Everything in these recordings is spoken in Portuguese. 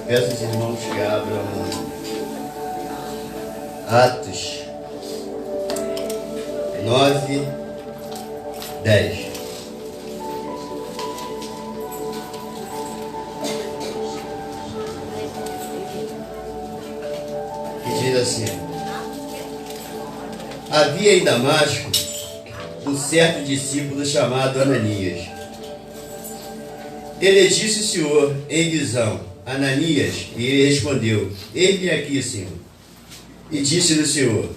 Peço aos irmãos que abram Atos 9, 10. Que diz assim: havia em Damasco um certo discípulo chamado Ananias. Ele disse ao Senhor em visão: Ananias, e ele respondeu: eis-me aqui, Senhor. E disse-lhe o Senhor: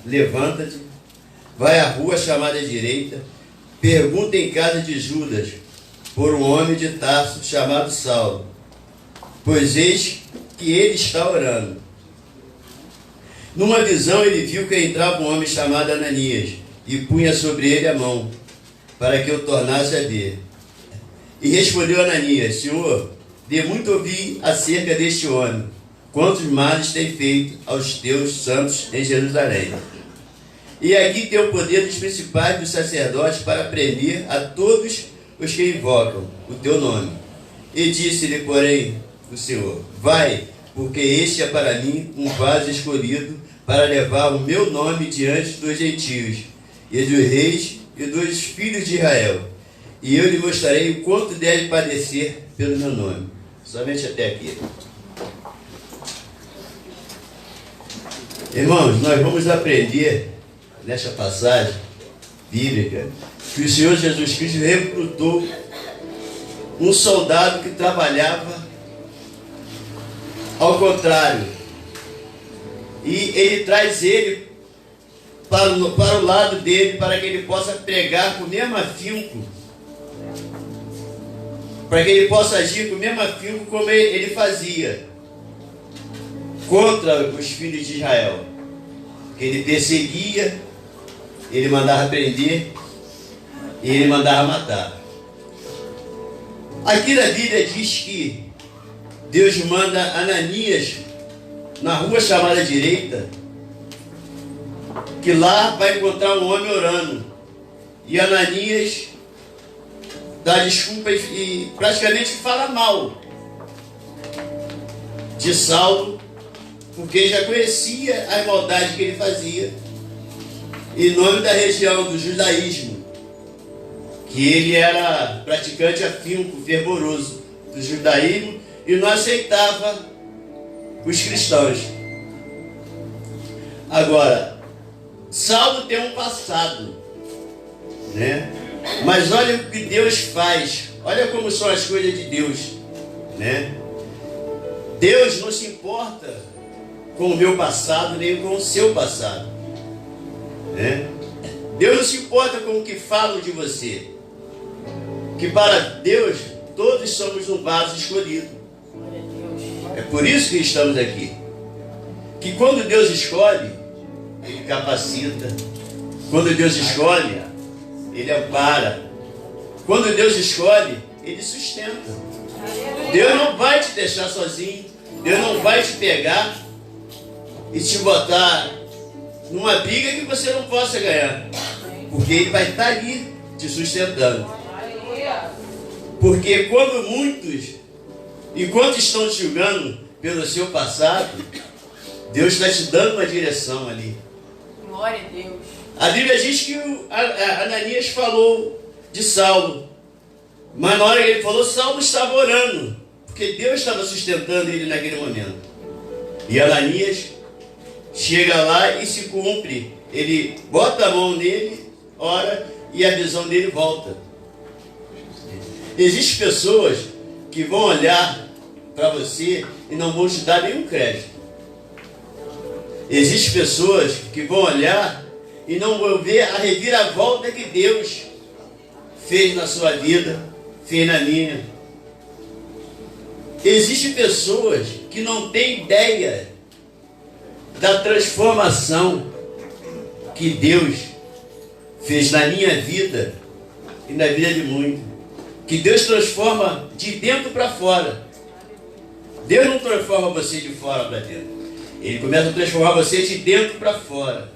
levanta-te, vai à rua chamada direita, pergunta em casa de Judas por um homem de Tarso chamado Saulo, pois eis que ele está orando. Numa visão ele viu que entrava um homem chamado Ananias e punha sobre ele a mão, para que o tornasse a ver. E respondeu Ananias: Senhor, de muito ouvir acerca deste homem, quantos males tem feito aos teus santos em Jerusalém. E aqui tem o poder dos principais dos sacerdotes para prender a todos os que invocam o teu nome. E disse-lhe, porém, o Senhor: vai, porque este é para mim um vaso escolhido para levar o meu nome diante dos gentios e dos reis e dos filhos de Israel. E eu lhe mostrarei o quanto deve padecer pelo meu nome. Somente até aqui. Irmãos, nós vamos aprender nesta passagem bíblica que o Senhor Jesus Cristo recrutou um soldado que trabalhava ao contrário. E ele traz ele para o lado dele, para que ele possa pregar com o mesmo afinco, para que ele possa agir com o mesmo afinco como ele fazia contra os filhos de Israel. Ele perseguia, ele mandava prender e ele mandava matar. Aqui na Bíblia diz que Deus manda Ananias na rua chamada direita, que lá vai encontrar um homem orando. E Ananias dá desculpa e praticamente fala mal de Saulo, porque já conhecia a maldade que ele fazia, em nome da região do judaísmo, que ele era praticante afinco, fervoroso do judaísmo e não aceitava os cristãos. Agora, Saulo tem um passado, né? Mas olha o que Deus faz, olha como são as coisas de Deus, né? Deus não se importa com o meu passado, nem com o seu passado, né? Deus não se importa com o que falam de você, que para Deus todos somos um vaso escolhido. É por isso que estamos aqui. Que quando Deus escolhe, Ele capacita. Quando Deus escolhe, Ele ampara. Quando Deus escolhe, Ele sustenta. Deus não vai te deixar sozinho. Deus não vai te pegar e te botar numa briga que você não possa ganhar, porque Ele vai estar ali te sustentando. Porque quando muitos, enquanto estão te julgando pelo seu passado, Deus está te dando uma direção ali. Glória a Deus. A Bíblia diz que Ananias falou de Saulo, mas na hora que ele falou, Saulo estava orando, porque Deus estava sustentando ele naquele momento. E Ananias chega lá e se cumpre. Ele bota a mão nele, ora, e a visão dele volta. Existem pessoas que vão olhar para você e não vão te dar nenhum crédito. Existem pessoas que vão olhar e não vão ver a reviravolta que Deus fez na sua vida, fez na minha. Existem pessoas que não têm ideia da transformação que Deus fez na minha vida e na vida de muitos. Que Deus transforma de dentro para fora. Deus não transforma você de fora para dentro. Ele começa a transformar você de dentro para fora.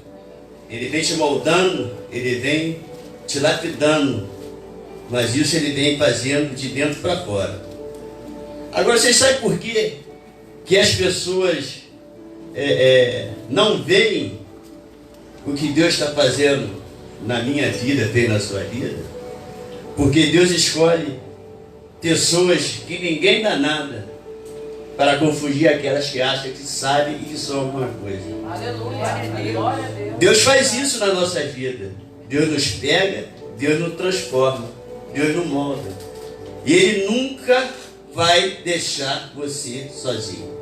Ele vem te moldando, Ele vem te lapidando. Mas isso Ele vem fazendo de dentro para fora. Agora vocês sabem por quê que as pessoas não veem o que Deus está fazendo na minha vida, fez na sua vida, porque Deus escolhe pessoas que ninguém dá nada para confundir aquelas que acham que sabem e que são alguma coisa. Aleluia. Deus faz isso na nossa vida. Deus nos pega, Deus nos transforma, Deus nos molda. E Ele nunca vai deixar você sozinho.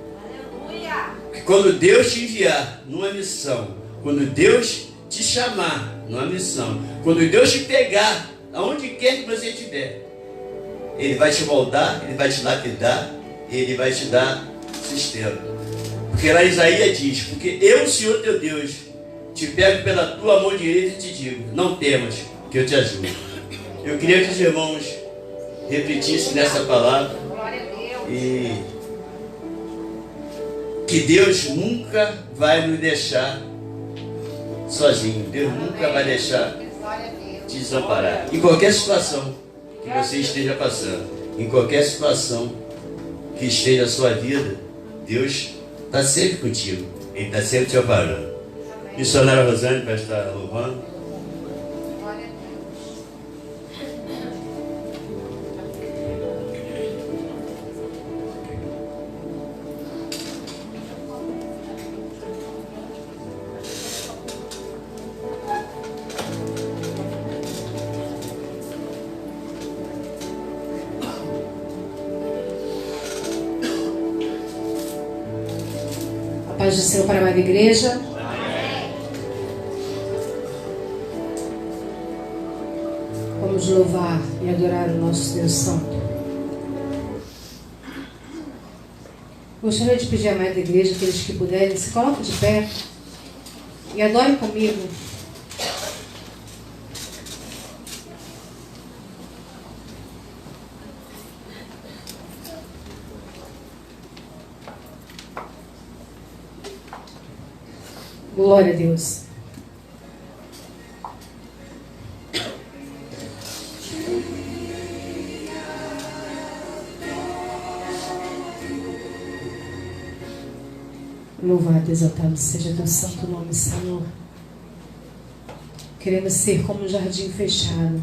Aleluia. Porque quando Deus te enviar numa missão, quando Deus te chamar numa missão, quando Deus te pegar aonde quer que você estiver, Ele vai te moldar, Ele vai te lapidar, Ele vai te dar sustento. Porque lá Isaías diz: porque eu, Senhor teu Deus, te pego pela tua mão direita e te digo: não temas, que eu te ajudo. Eu queria que os irmãos repetissem nessa palavra e que Deus nunca vai nos deixar sozinho. Deus nunca vai deixar te desamparar. Em qualquer situação que você esteja passando, em qualquer situação que esteja a sua vida, Deus está sempre contigo. Ele está sempre te amparando. Missionária Rosane vai estar louvando. Paz do Senhor para a amada igreja. Amém. Vamos louvar e adorar o nosso Deus Santo. Gostaria de pedir à amada igreja, aqueles que puderem, se coloquem de pé e adorem comigo. Glória a Deus. Louvado, exaltado seja teu santo nome, Senhor. Queremos ser como um jardim fechado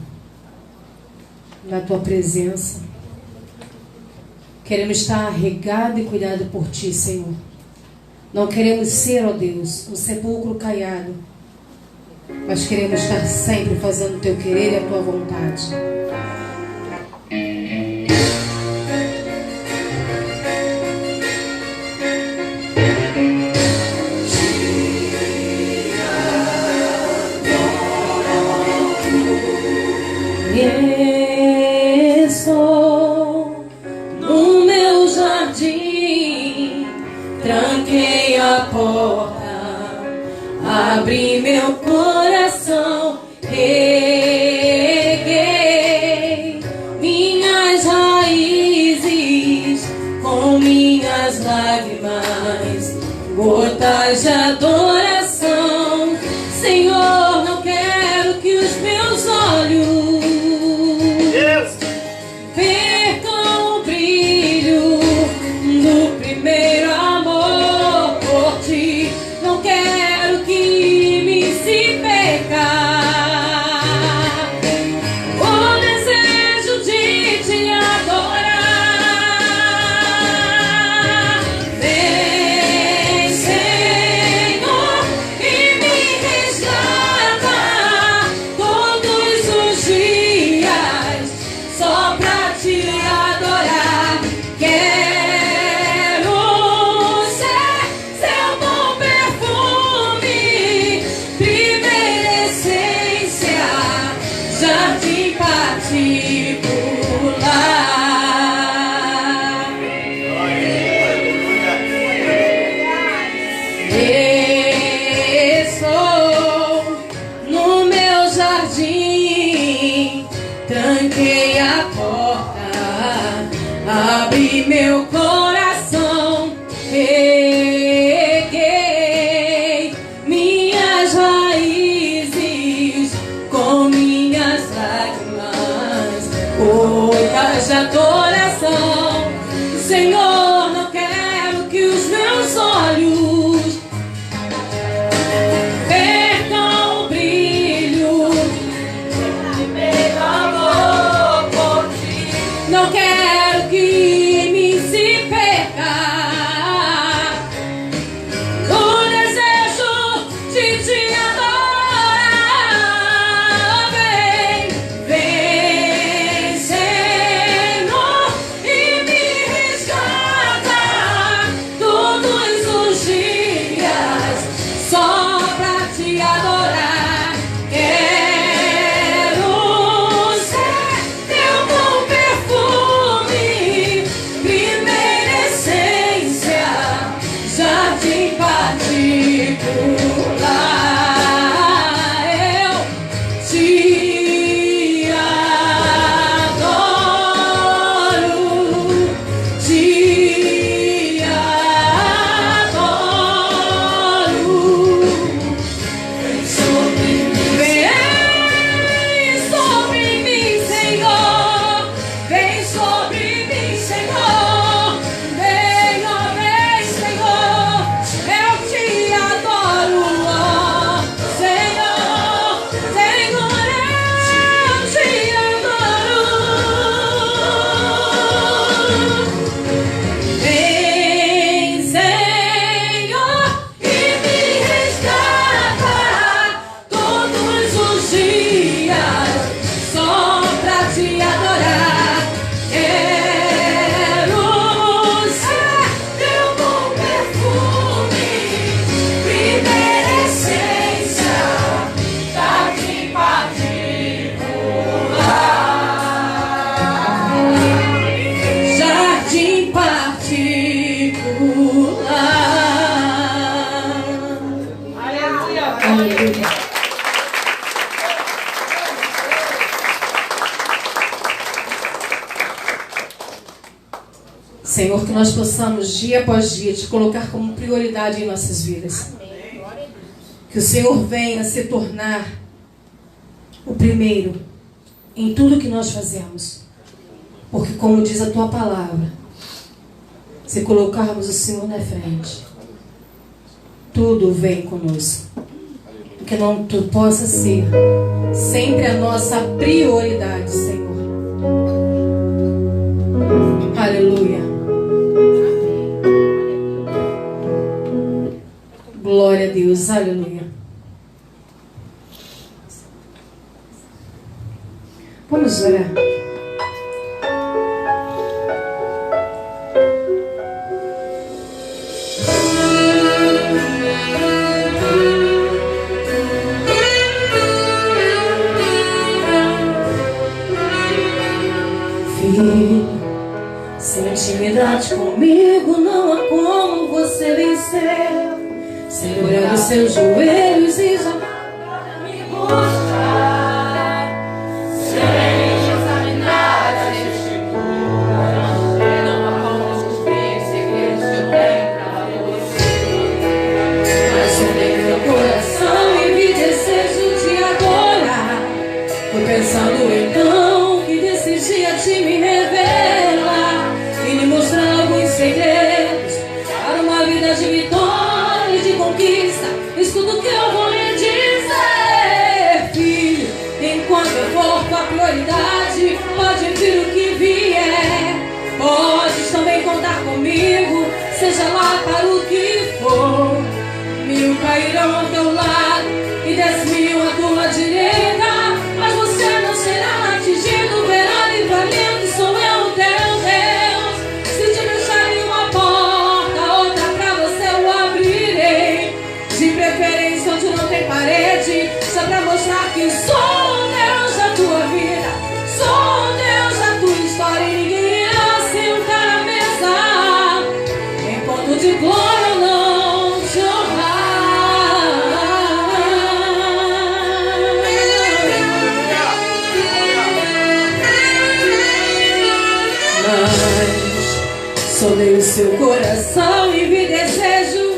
na tua presença. Queremos estar regado e cuidado por ti, Senhor. Não queremos ser, ó Deus, um sepulcro caiado, mas queremos estar sempre fazendo o teu querer e a tua vontade. Estou no meu jardim, tranquei a porta, abri meu coração, reguei minhas raízes com minhas lágrimas, gotas de adoração. Senhor, não quero que os meus olhos percam o brilho do primeiro amor por ti. Não quero que me se pecar o desejo de te adorar. Vem, Senhor, e me resgata todos os dias só pra te adorar. Quero ser seu bom perfume, primeira essência, jardim particular. Estou no meu jardim, tranquei a porta, abri meu coração, reguei minhas raízes com minhas lágrimas, gotas de adoração. Senhor, não quero que os Senhor, que nós possamos dia após dia te colocar como prioridade em nossas vidas. Que o Senhor venha se tornar o primeiro em tudo que nós fazemos. Porque, como diz a tua palavra, se colocarmos o Senhor na frente, tudo vem conosco. Que não tu possa ser sempre a nossa prioridade, Senhor. Aleluia. Glória a Deus, aleluia. Vamos orar. Filho, sem intimidade comigo não há como você vencer. Segurando seus joelhos e já me mostrar. Sem examinar as escrituras, não há como descobrir segredos que eu tenho pra você. Mas sondei meu coração e vi desejo de adorar. Fui pensando então que decidia te me revelar e me mostrar alguns segredos para uma vida de vitória, de conquista. Escuta o que eu vou lhe dizer, filho. Enquanto eu for tua prioridade, pode vir o que vier. Podes também contar comigo, seja lá para o que for. 1000 cairão ao teu lado e 10.000 à tua direita, mas você não será atingido. Verá livramento, sou eu teu Deus. Se te deixarem uma porta, outra pra você eu abrirei. De preferência onde não tem parede, só pra mostrar que sou Deus da tua vida, sou Deus da tua história. E ninguém irá sentar à mesa enquanto de glória eu não te honrar. Mas sondei o seu coração e vi desejo.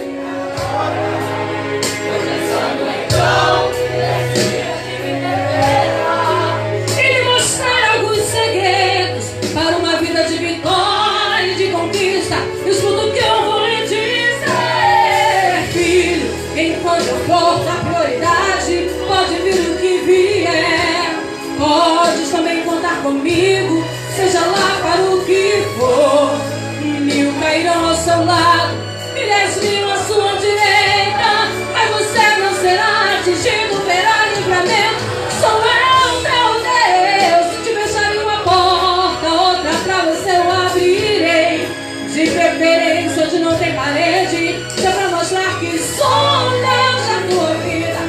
E mostrar alguns segredos para uma vida de vitória e de conquista. Escuta o que eu vou lhe dizer, filho. Enquanto eu for da prioridade, pode vir o que vier. Podes também contar comigo, seja lá para o que for. 1000 cairão ao seu lado e 10.000 à sua direita, mas você não será atingido. Verá livramento, sou eu teu Deus. Se te fecharem uma porta, outra pra você eu abrirei. De preferência onde não tem parede, só pra mostrar que sou Deus da tua vida,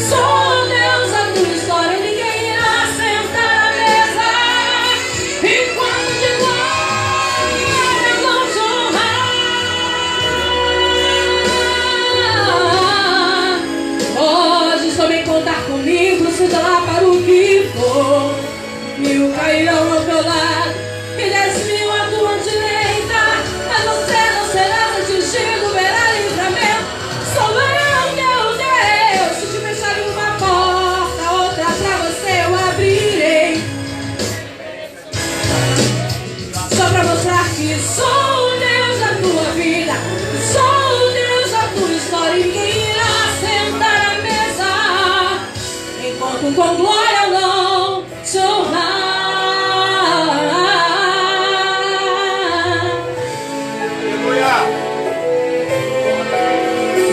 sou Deus da tua história. Ninguém irá sentar à mesa enquanto de glória eu vou te honrar. Podes também contar comigo, seja lá para o que for. 1000 cairão ao teu lado e 10.000 à tua direita, mas você não será atingido. Verá livramento, sou eu teu Deus. Se te fecharem uma porta, outra pra você eu abrirei. Só pra mostrar que sou Deus da tua vida, sou Deus da tua história. E ninguém irá sentar à mesa enquanto com glória eu não te honrar.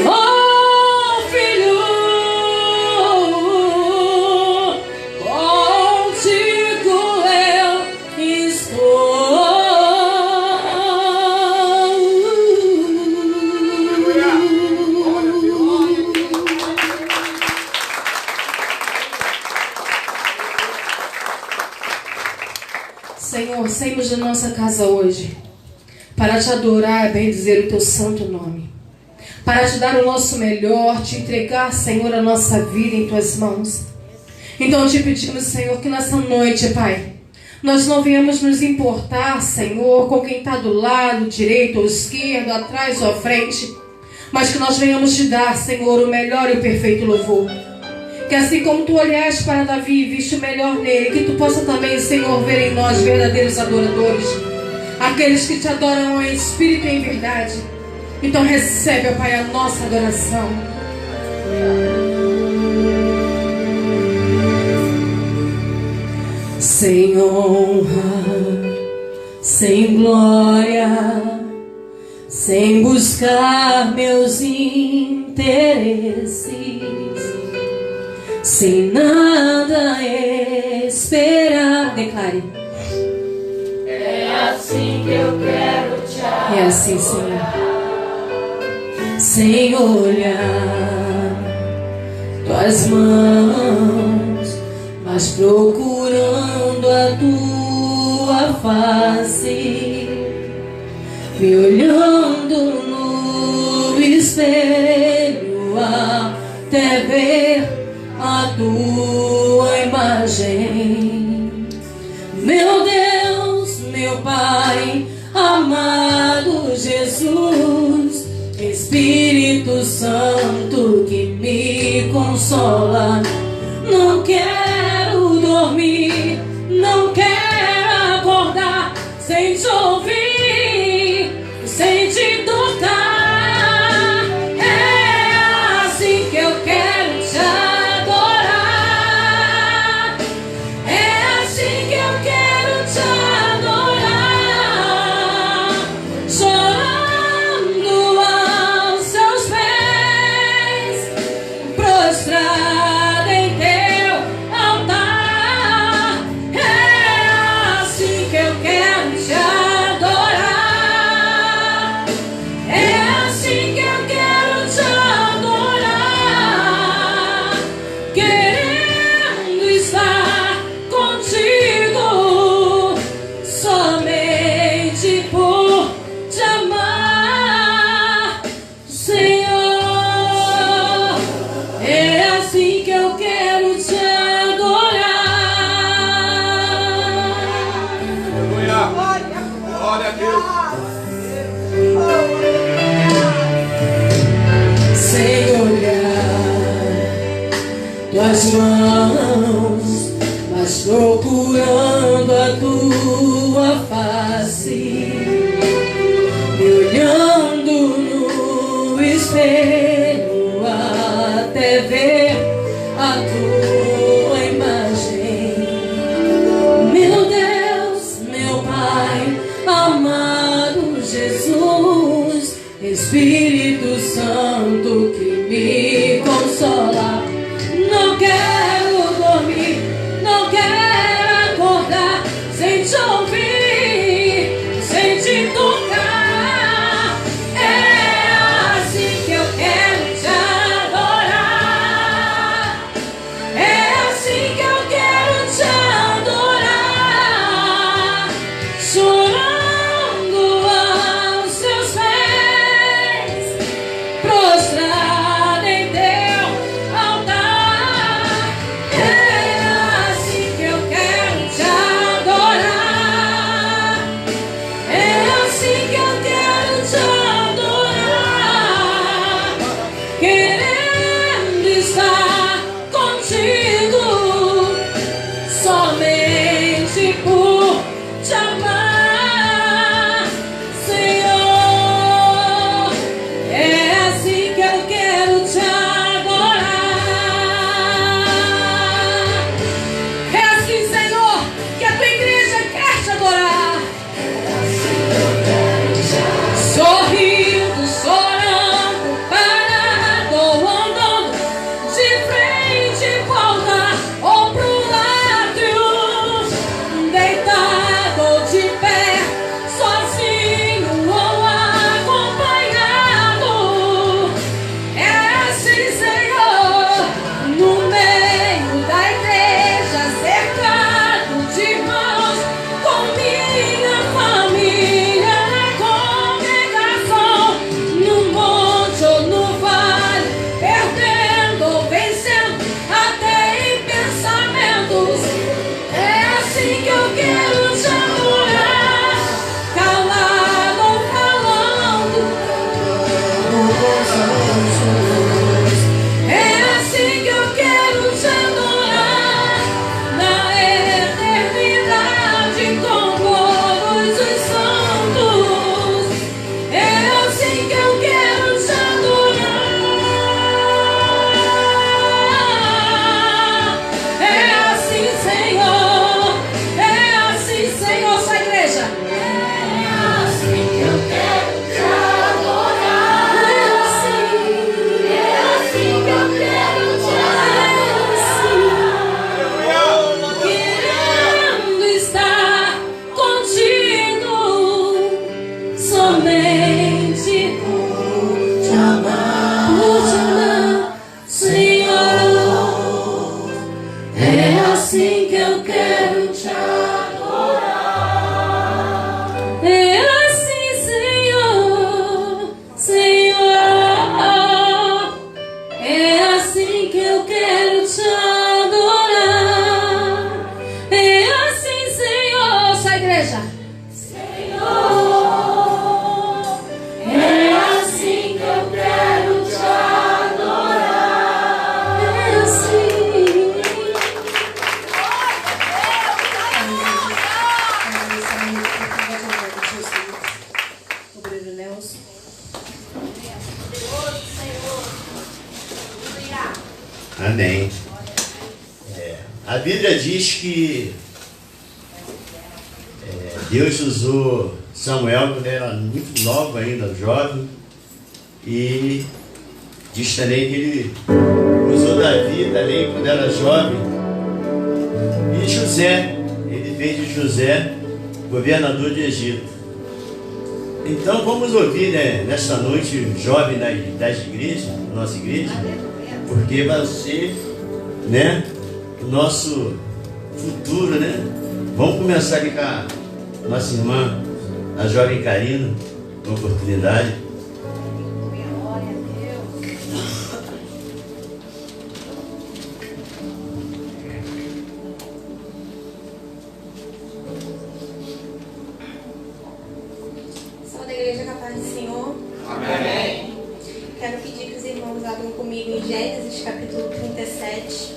Oh, filho, contigo eu estou. Senhor, saímos da nossa casa hoje para te adorar e bendizer o teu santo nome, para te dar o nosso melhor, te entregar, Senhor, a nossa vida em tuas mãos. Então te pedimos, Senhor, que nessa noite, Pai, Nós não viemos nos importar, Senhor, com quem está do lado, direito ou esquerdo, atrás ou à frente, mas que nós venhamos te dar, Senhor, o melhor e o perfeito louvor. Que assim como tu olhaste para Davi e viste o melhor nele, que tu possa também, Senhor, ver em nós verdadeiros adoradores, aqueles que te adoram em espírito e em verdade. Então recebe, ó Pai, a nossa adoração. Sem honra, sem glória, sem buscar meus interesses, sem nada esperar. Declare. É assim que eu quero te adorar. É assim, Senhor. Sem olhar tuas mãos, mas procurando a tua face, me olhando no espelho até ver a tua imagem. Meu Deus, meu Pai, amado Jesus, Espírito Santo que me consola. Não quero dormir, não quero acordar sem te ouvir, sem te tocar. É assim que eu quero te adorar. É assim que eu quero te adorar. Chorando aos seus pés, prostrada em teu altar. É assim que eu quero te adorar. É assim que eu quero te adorar. Querendo estar contigo, somente por te amar, Senhor. É assim que eu quero te adorar. Aleluia. Glória a Deus. Sem olhar tuas mãos, mas procurando a tua face, me olhando no espelho até ver a tua imagem. Meu Deus, meu Pai, amado Jesus, Espírito Santo que me consola. Não quero dormir, não quero acordar sem te ouvir, sem te tocar. É assim que eu quero te adorar. É assim que eu quero te adorar. Chorando aos seus pés, prostrada em teu altar. Padre Nelson. Amém. A Bíblia diz que Deus usou Samuel quando era muito novo ainda, jovem, e diz também que ele usou Davi também quando era jovem, e José, ele fez de José governador de Egito. Então vamos ouvir, né, nesta noite o jovem das igrejas, da nossa igreja, porque vai ser, né, o nosso futuro, né? Vamos começar aqui com a nossa irmã, a jovem Karina, uma oportunidade. Glória a Deus. Sou da igreja Capaz do Senhor. Amém. Quero pedir que os irmãos abram comigo em Gênesis capítulo 37.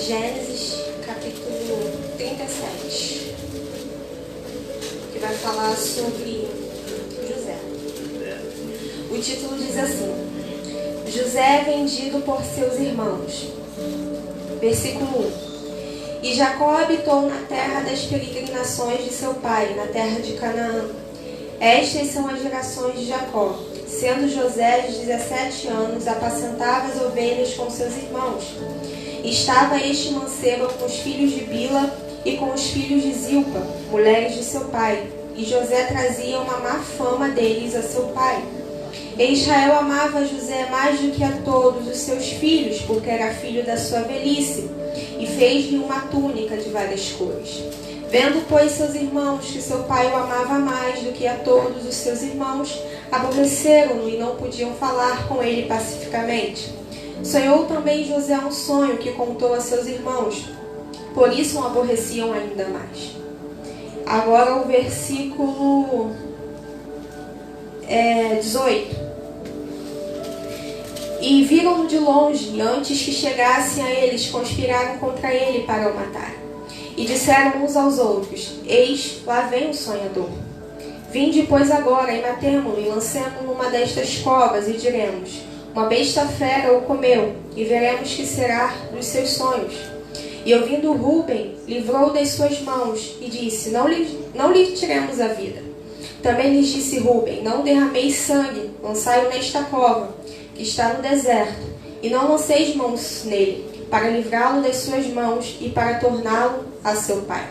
Gênesis capítulo 37, que vai falar sobre José. O título diz assim: José é vendido por seus irmãos. Versículo 1. E Jacó habitou na terra das peregrinações de seu pai, na terra de Canaã. Estas são as gerações de Jacó. Sendo José de 17 anos, apacentava as ovelhas com seus irmãos. Estava este mancebo com os filhos de Bila e com os filhos de Zilpa, mulheres de seu pai, e José trazia uma má fama deles a seu pai. E Israel amava José mais do que a todos os seus filhos, porque era filho da sua velhice, e fez-lhe uma túnica de várias cores. Vendo, pois, seus irmãos que seu pai o amava mais do que a todos os seus irmãos, aborreceram-no e não podiam falar com ele pacificamente. Sonhou também José um sonho que contou a seus irmãos, por isso o aborreciam ainda mais. Agora o versículo 18. E viram-no de longe, e antes que chegassem a eles, conspiraram contra ele para o matar. E disseram uns aos outros: Eis, lá vem o sonhador. Vinde, pois, agora, e matemo-lo, e lancemo-lo numa destas covas, e diremos: uma besta fera o comeu, e veremos que será dos seus sonhos. E ouvindo Rúben, livrou das suas mãos, e disse: não lhe tiremos a vida. Também lhes disse Rúben: não derrameis sangue, lançai-o nesta cova, que está no deserto, e não lanceis mãos nele, para livrá-lo das suas mãos, e para torná-lo a seu pai.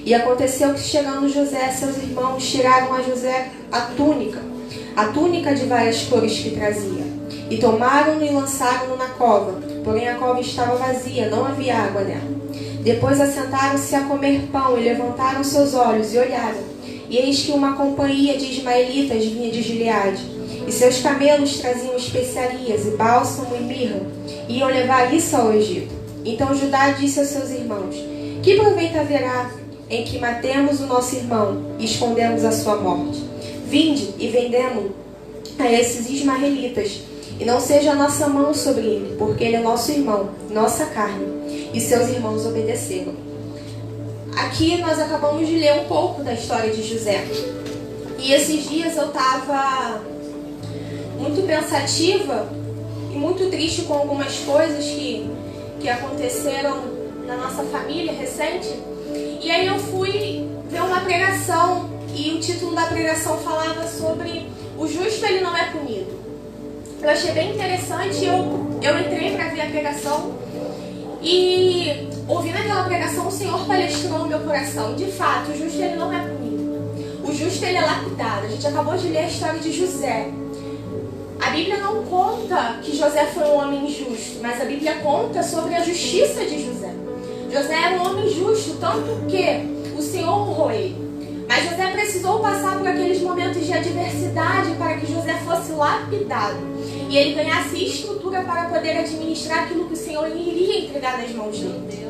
E aconteceu que, chegando José, seus irmãos tiraram a José a túnica de várias cores que trazia, e tomaram-no e lançaram-no na cova. Porém a cova estava vazia, não havia água nela. Depois assentaram-se a comer pão, e levantaram seus olhos e olharam. E eis que uma companhia de ismaelitas vinha de Gileade, e seus camelos traziam especiarias, e bálsamo e mirra, e iam levar isso ao Egito. Então Judá disse aos seus irmãos: que proveito haverá em que matemos o nosso irmão e escondemos a sua morte? Vinde e vendemo-lo a esses ismaelitas, e não seja a nossa mão sobre ele, porque ele é nosso irmão, nossa carne. E seus irmãos obedeceram. Aqui nós acabamos de ler um pouco da história de José. E esses dias eu estava muito pensativa e muito triste com algumas coisas que aconteceram na nossa família recente. E aí eu fui ver uma pregação, e o título da pregação falava sobre o justo ele não é punido. Eu achei bem interessante, eu entrei para ver a pregação, e ouvindo aquela pregação o Senhor palestrou no meu coração. De fato, o justo ele não é punido, o justo ele é lapidado. A gente acabou de ler a história de José. A Bíblia não conta que José foi um homem injusto, mas a Bíblia conta sobre a justiça de José. José era um homem justo, tanto que o Senhor honrou ele. Mas José precisou passar por aqueles momentos de adversidade para que José fosse lapidado e ele ganhasse estrutura para poder administrar aquilo que o Senhor iria entregar nas mãos dele.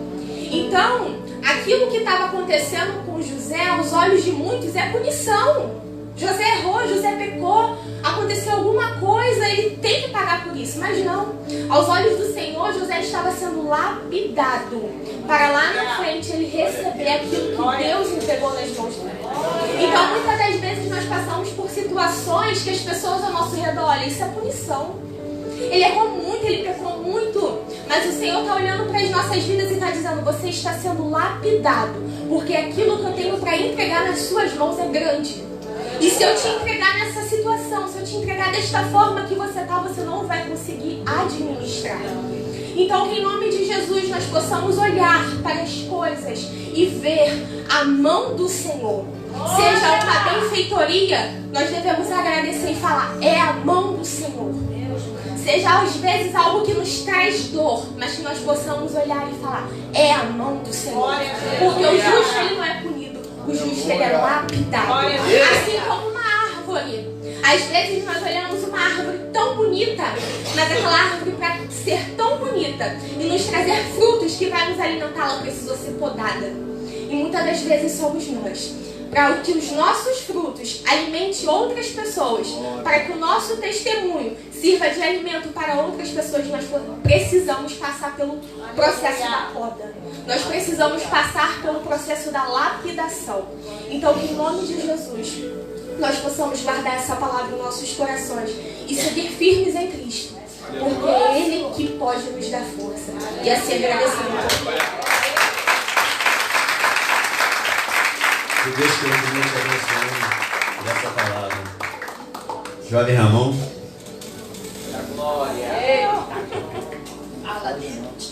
Então, aquilo que estava acontecendo com José, aos olhos de muitos, é punição. José errou, José pecou, aconteceu alguma coisa, ele tem que pagar por isso. Mas não, aos olhos do Senhor, José estava sendo lapidado para lá na frente ele receber aquilo que Deus entregou nas mãos dele. Então muitas das vezes nós passamos por situações que as pessoas ao nosso redor, olha, isso é punição. Ele errou muito, ele pecou muito, mas o Senhor está olhando para as nossas vidas e está dizendo, você está sendo lapidado, porque aquilo que eu tenho para entregar nas suas mãos é grande. E se eu te entregar nessa situação, se eu te entregar desta forma que você está, você não vai conseguir administrar. Então que em nome de Jesus nós possamos olhar para as coisas e ver a mão do Senhor. Seja uma benfeitoria, nós devemos agradecer e falar, é a mão do Senhor. Seja às vezes algo que nos traz dor, mas que nós possamos olhar e falar, é a mão do Senhor. Porque o justo ele não é punido, o justo ele é lapidado. Assim como uma árvore. Às vezes nós olhamos uma árvore tão bonita, mas aquela árvore para ser tão bonita e nos trazer frutos que vai nos alimentar, ela precisou ser podada. E muitas das vezes somos nós. Para que os nossos frutos alimentem outras pessoas, para que o nosso testemunho sirva de alimento para outras pessoas, nós precisamos passar pelo processo da poda. Nós precisamos passar pelo processo da lapidação. Então, que em nome de Jesus, nós possamos guardar essa palavra em nossos corações e seguir firmes em Cristo, porque é Ele que pode nos dar força. E assim agradecemos. Que Deus continue te abençoando por essa palavra. Jovem Ramon. A glória. Fala Deus.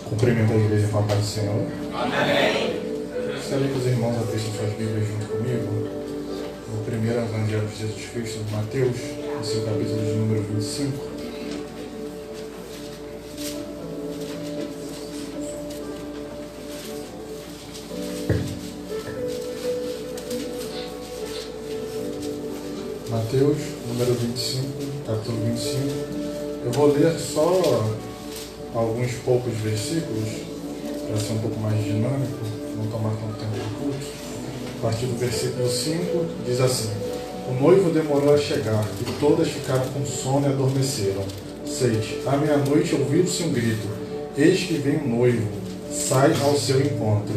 Cumprimento a igreja com a paz do Senhor. Amém. Gostaria que os irmãos abrissem suas Bíblias junto comigo. No primeiro Evangelho de Jesus Cristo, de Mateus, no seu capítulo de número 25. Mateus, número 25, capítulo 25. Eu vou ler só alguns poucos versículos, para ser um pouco mais dinâmico, não tomar tanto tempo de culto. A partir do versículo 5, diz assim: O noivo demorou a chegar, e todas ficaram com sono e adormeceram. 6. À meia-noite ouviu-se um grito: Eis que vem o noivo, sai ao seu encontro.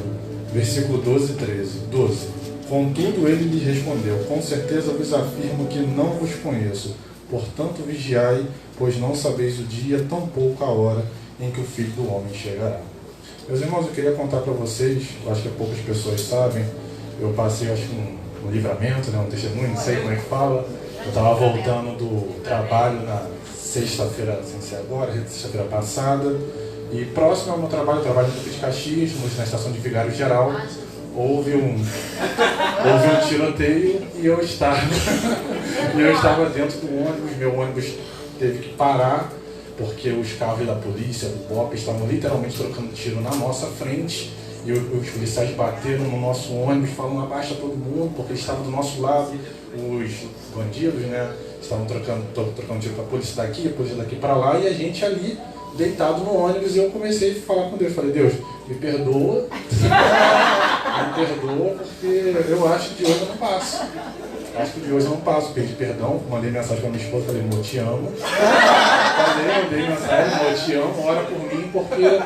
Versículo 12 e 13. 12. Contudo ele lhe respondeu: Com certeza vos afirmo que não vos conheço. Portanto vigiai, pois não sabeis o dia, tampouco a hora em que o Filho do Homem chegará. Meus irmãos, eu queria contar para vocês, eu acho que poucas pessoas sabem, eu passei acho que um livramento, né, um testemunho, não sei como é que fala. Eu estava voltando do trabalho na sexta-feira, sem ser agora, sexta-feira passada, e próximo ao meu trabalho, eu trabalho no Duque de Caxias, na estação de Vigário Geral. Houve um tiroteio e eu estava dentro do ônibus. Meu ônibus teve que parar porque os carros da polícia, do BOP, estavam literalmente trocando tiro na nossa frente e os policiais bateram no nosso ônibus, falando abaixa todo mundo, porque eles estavam do nosso lado. Os bandidos, né, estavam trocando tiro para a polícia daqui para lá, e a gente ali deitado no ônibus. E eu comecei a falar com Deus, falei: Deus, me perdoa, porque eu acho que de hoje eu não passo. Pedi perdão, mandei mensagem para minha esposa, falei: amor, te amo. Mandei mensagem: amor, te amo, ora por mim, porque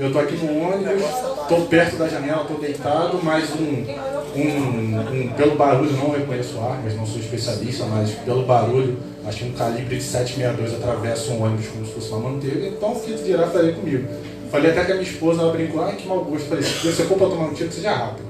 eu tô aqui no ônibus, tô perto da janela, tô deitado, mas pelo barulho, não reconheço armas, não sou especialista, mas pelo barulho, acho que um calibre de 7,62 atravessa um ônibus como se fosse uma manteiga. Então o que tu dirá, falei comigo. Falei até que a minha esposa, ela brincou: ai, que mau gosto. Falei: se você for para tomar um tiro, que seja rápido,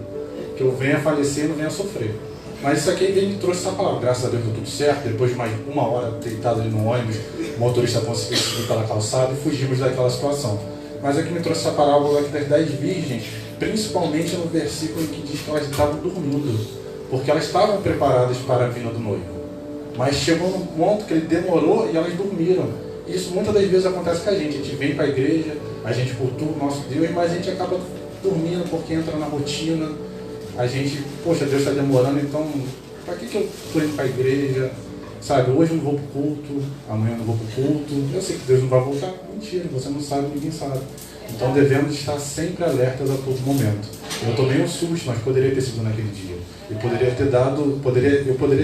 que eu venha falecer e não venha sofrer. Mas isso aqui ele me trouxe essa palavra. Graças a Deus deu tudo certo. Depois de mais uma hora deitado ali no ônibus, o motorista conseguiu subir pela calçada e fugimos daquela situação. Mas aqui me trouxe essa parábola aqui das 10 virgens, principalmente no versículo que diz que elas estavam dormindo, porque elas estavam preparadas para a vinda do noivo. Mas chegou num ponto que ele demorou e elas dormiram. Isso muitas das vezes acontece com a gente vem para a igreja, a gente cultua o nosso Deus, mas a gente acaba dormindo porque entra na rotina. A gente, poxa, Deus está demorando, então para que eu estou indo para a igreja? sabe, hoje eu não vou pro culto, amanhã eu não vou pro culto, eu sei que Deus não vai voltar. Mentira, você não sabe, ninguém sabe. Então devemos estar sempre alertas a todo momento. Eu tomei um susto, mas poderia ter sido naquele dia. Eu poderia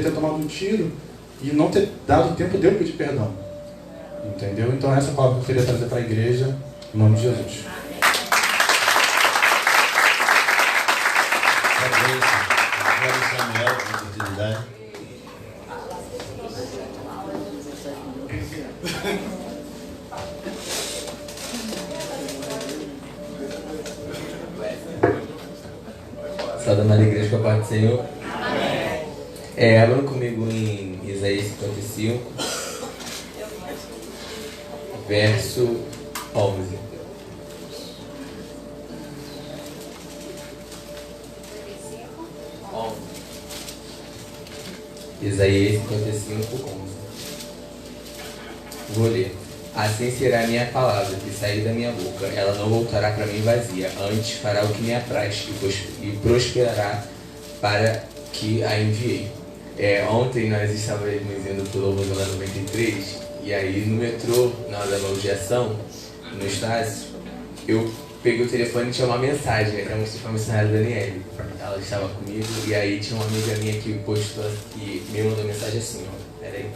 ter tomado um tiro e não ter dado tempo de eu pedir perdão. Entendeu? Então essa palavra que eu queria trazer para a igreja, em nome de Jesus. Samuel, com oportunidade. Saudando a igreja com a paz do Senhor. Abram comigo em Isaías 55, verso 11. Isaías 55, 11. Vou ler. Assim será a minha palavra que sair da minha boca. Ela não voltará para mim vazia. Antes fará o que me apraz e prosperará para que a enviei. Ontem nós estávamos indo para o Louvor lá 93. E aí no metrô, na hora da evangelismo, no estácio, eu peguei o telefone e tinha uma mensagem. Era uma missionária Daniele. Ela estava comigo e aí tinha uma amiga minha que postou, que me mandou mensagem assim, ó. Peraí.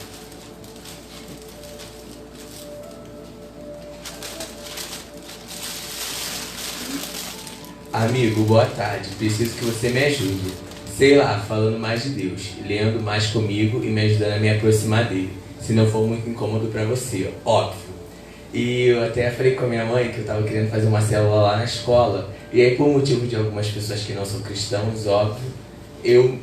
Amigo, boa tarde. Preciso que você me ajude. Sei lá, falando mais de Deus, lendo mais comigo e me ajudando a me aproximar dele. Se não for muito incômodo pra você, óbvio. E eu até falei com a minha mãe que eu tava querendo fazer uma célula lá na escola. E aí, por motivo de algumas pessoas que não são cristãos, óbvio, eu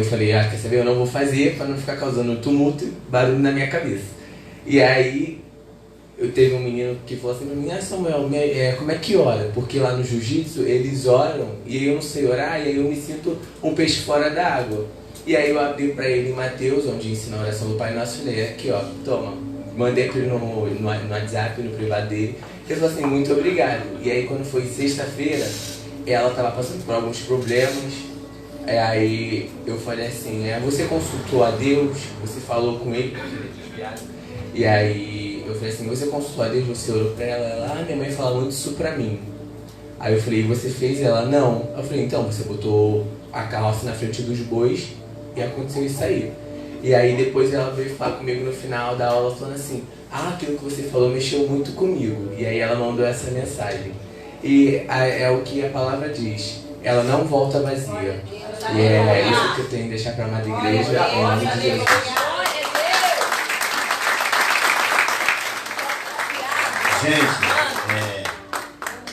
falei, quer saber, eu não vou fazer pra não ficar causando tumulto e barulho na minha cabeça. E aí, eu teve um menino que falou assim pra mim, Samuel, como é que ora? Porque lá no jiu-jitsu eles oram e aí eu não sei orar e aí eu me sinto um peixe fora da água. E aí eu abri pra ele em Mateus, onde ensina a oração do Pai Nosso, e falei, aqui ó, toma. Mandei pra ele no WhatsApp, no privado dele. Ele falou assim, muito obrigado. E aí quando foi sexta-feira, ela tava passando por alguns problemas. Aí eu falei assim, você consultou a Deus? Você falou com ele? E aí eu falei assim, você consultou a Deus, você orou pra ela? Minha mãe fala muito isso pra mim. Aí eu falei, você fez? Ela, não. Eu falei, então, você botou a carroça na frente dos bois e aconteceu isso aí. E aí depois ela veio falar comigo no final da aula falando assim, aquilo que você falou mexeu muito comigo. E aí ela mandou essa mensagem. E é o que a palavra diz, ela não volta vazia. E é isso que eu tenho que deixar pra amada igreja, em nome de Jesus. Gente,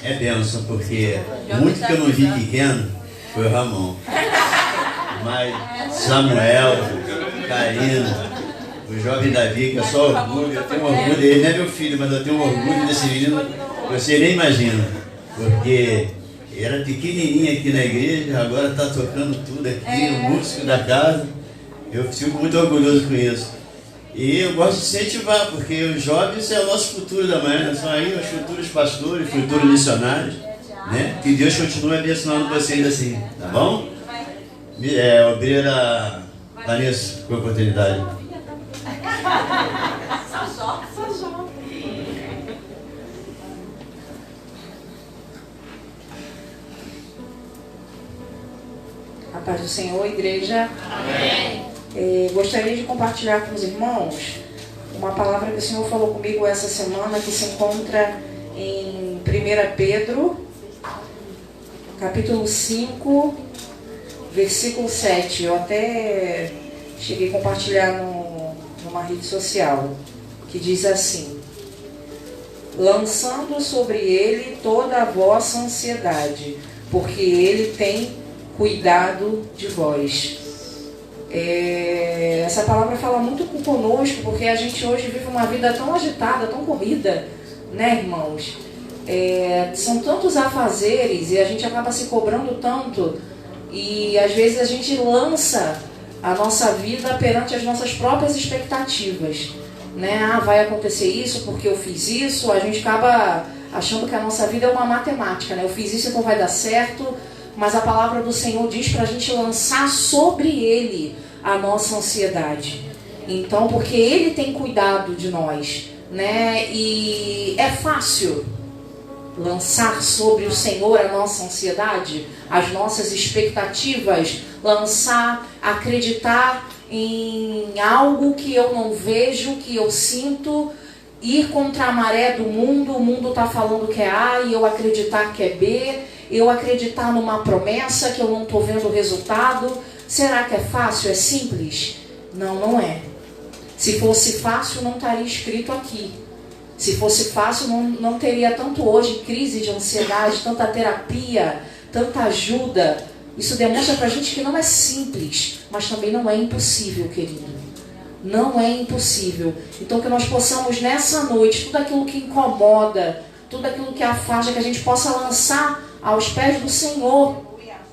é bênção, porque muito que eu não vi pequeno foi o Ramon. Mas Samuel, Karina, o jovem Davi, que é só orgulho, eu tenho orgulho, ele não é meu filho, mas eu tenho orgulho desse menino, você nem imagina, porque era pequenininho aqui na igreja, agora está tocando tudo aqui, o músico da casa, eu fico muito orgulhoso com isso. E eu gosto de incentivar, porque os jovens é o nosso futuro da manhã, são aí os futuros pastores, futuros missionários, né? Que Deus continue abençoando vocês assim, tá bom? Obreira Vanessa, com a oportunidade. A paz do Senhor, igreja. Amém. Gostaria de compartilhar com os irmãos uma palavra que o Senhor falou comigo essa semana, que se encontra em 1 Pedro, capítulo 5, versículo 7. Eu até cheguei a compartilhar numa rede social, que diz assim: lançando sobre ele toda a vossa ansiedade, porque ele tem cuidado de vós. Essa palavra fala muito conosco, porque a gente hoje vive uma vida tão agitada, tão corrida, né, irmãos? São tantos afazeres e a gente acaba se cobrando tanto, e às vezes a gente lança a nossa vida perante as nossas próprias expectativas, né? Vai acontecer isso porque eu fiz isso. A gente acaba achando que a nossa vida é uma matemática, né? Eu fiz isso, então vai dar certo. Mas a palavra do Senhor diz para a gente lançar sobre Ele a nossa ansiedade. Então, porque Ele tem cuidado de nós, né? E é fácil lançar sobre o Senhor a nossa ansiedade, as nossas expectativas, acreditar em algo que eu não vejo, que eu sinto, ir contra a maré do mundo, o mundo está falando que é A e eu acreditar que é B, eu acreditar numa promessa que eu não estou vendo o resultado. Será que é fácil? É simples? Não, não é. Se fosse fácil, não estaria escrito aqui. Se fosse fácil, não teria tanto hoje crise de ansiedade, tanta terapia, tanta ajuda. Isso demonstra pra gente que não é simples, mas também não é impossível, querido. Não é impossível. Então que nós possamos nessa noite, tudo aquilo que incomoda, tudo aquilo que afasta, que a gente possa lançar aos pés do Senhor.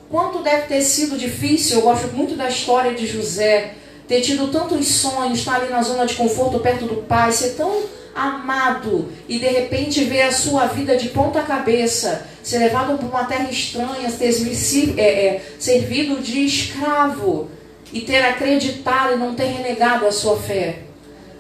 Quanto deve ter sido difícil, eu gosto muito da história de José, ter tido tantos sonhos, estar ali na zona de conforto perto do Pai, ser tão amado e de repente ver a sua vida de ponta cabeça, ser levado para uma terra estranha, ter servido de escravo e ter acreditado e não ter renegado a sua fé,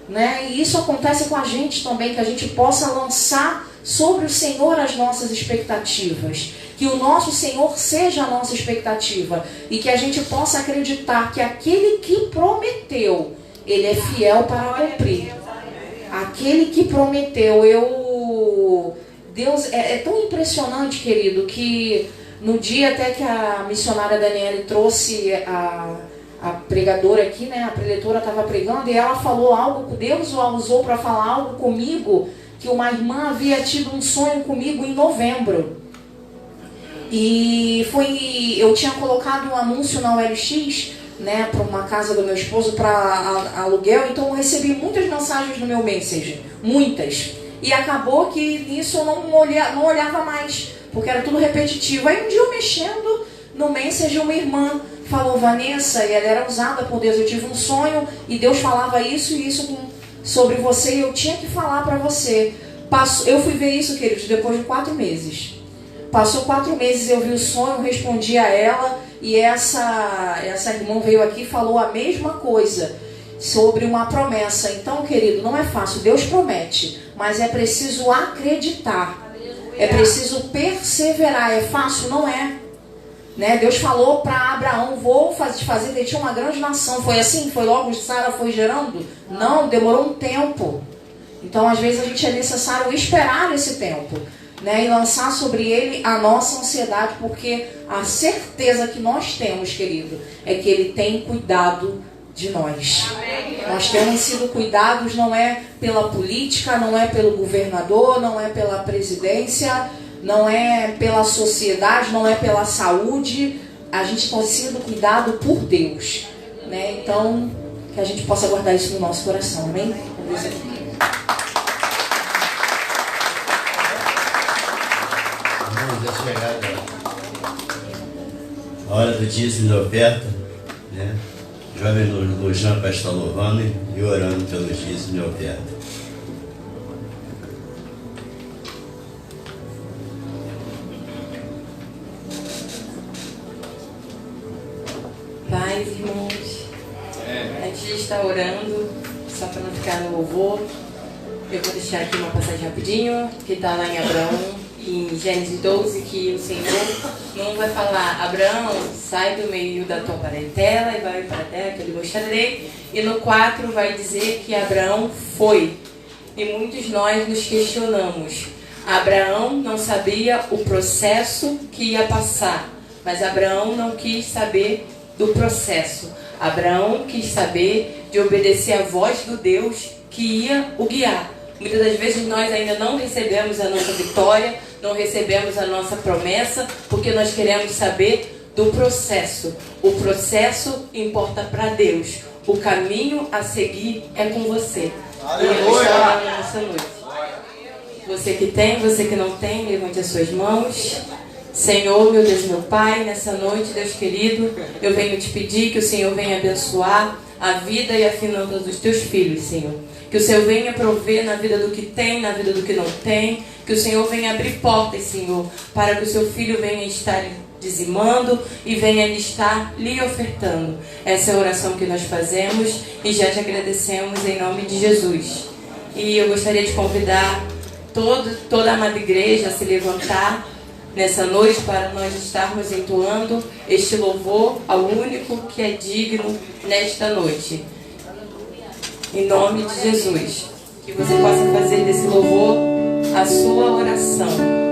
né? E isso acontece com a gente também, que a gente possa lançar sobre o Senhor as nossas expectativas, que o nosso Senhor seja a nossa expectativa e que a gente possa acreditar que aquele que prometeu, Ele é fiel para cumprir. Aquele que prometeu, Deus é tão impressionante, querido, que no dia até que a missionária Daniele trouxe a pregadora aqui, né, a preletora estava pregando, e ela falou algo, Deus a usou para falar algo comigo, que uma irmã havia tido um sonho comigo em novembro. E eu tinha colocado um anúncio na OLX, né, para uma casa do meu esposo para aluguel, então eu recebi muitas mensagens no meu Messenger, muitas. E acabou que nisso eu não olhava mais, porque era tudo repetitivo. Aí um dia eu mexendo no Messenger, uma irmã falou: Vanessa, e ela era usada por Deus, eu tive um sonho e Deus falava isso e isso sobre você e eu tinha que falar para você. Eu fui ver isso, queridos, depois de 4 meses. Passou 4 meses, eu vi o sonho, respondi a ela, e essa irmã veio aqui e falou a mesma coisa, sobre uma promessa. Então, querido, não é fácil, Deus promete, mas é preciso acreditar, é preciso perseverar. É fácil? Não é. Né? Deus falou para Abraão: vou fazer de ti uma grande nação. Foi assim? Foi logo Sara foi gerando? Não, demorou um tempo. Então, às vezes, a gente é necessário esperar esse tempo, né, e lançar sobre ele a nossa ansiedade, porque a certeza que nós temos, querido, é que ele tem cuidado de nós. Amém. Nós temos sido cuidados, não é pela política, não é pelo governador, não é pela presidência, não é pela sociedade, não é pela saúde. A gente tem sido cuidado por Deus, né? Então, que a gente possa guardar isso no nosso coração, amém? É chegada a hora do dízimo da oferta, né? Jovem Lujan para estar louvando e orando pelo dízimo da oferta. Paz, irmãos, antes de estar orando, só para não ficar no louvor, eu vou deixar aqui uma passagem rapidinho, que está lá em Abraão, em Gênesis 12, que o Senhor não vai falar: Abraão, sai do meio da tua parentela e vai para a terra que eu lhe mostrarei. E no 4 vai dizer que Abraão foi. E muitos nós nos questionamos. Abraão não sabia o processo que ia passar, mas Abraão não quis saber do processo. Abraão quis saber de obedecer a voz do Deus que ia o guiar. Muitas das vezes nós ainda não recebemos a nossa vitória, não recebemos a nossa promessa, porque nós queremos saber do processo. O processo importa para Deus. O caminho a seguir é com você. Aleluia! Nessa noite. Você que tem, você que não tem, levante as suas mãos. Senhor, meu Deus, meu Pai, nessa noite, Deus querido, eu venho te pedir que o Senhor venha abençoar a vida e a finança dos teus filhos, Senhor. Que o Senhor venha prover na vida do que tem, na vida do que não tem. Que o Senhor venha abrir portas, Senhor, para que o seu filho venha estar dizimando e venha estar lhe ofertando. Essa é a oração que nós fazemos e já te agradecemos em nome de Jesus. E eu gostaria de convidar toda a amada igreja a se levantar nessa noite para nós estarmos entoando este louvor ao único que é digno nesta noite. Em nome de Jesus, que você possa fazer desse louvor a sua oração.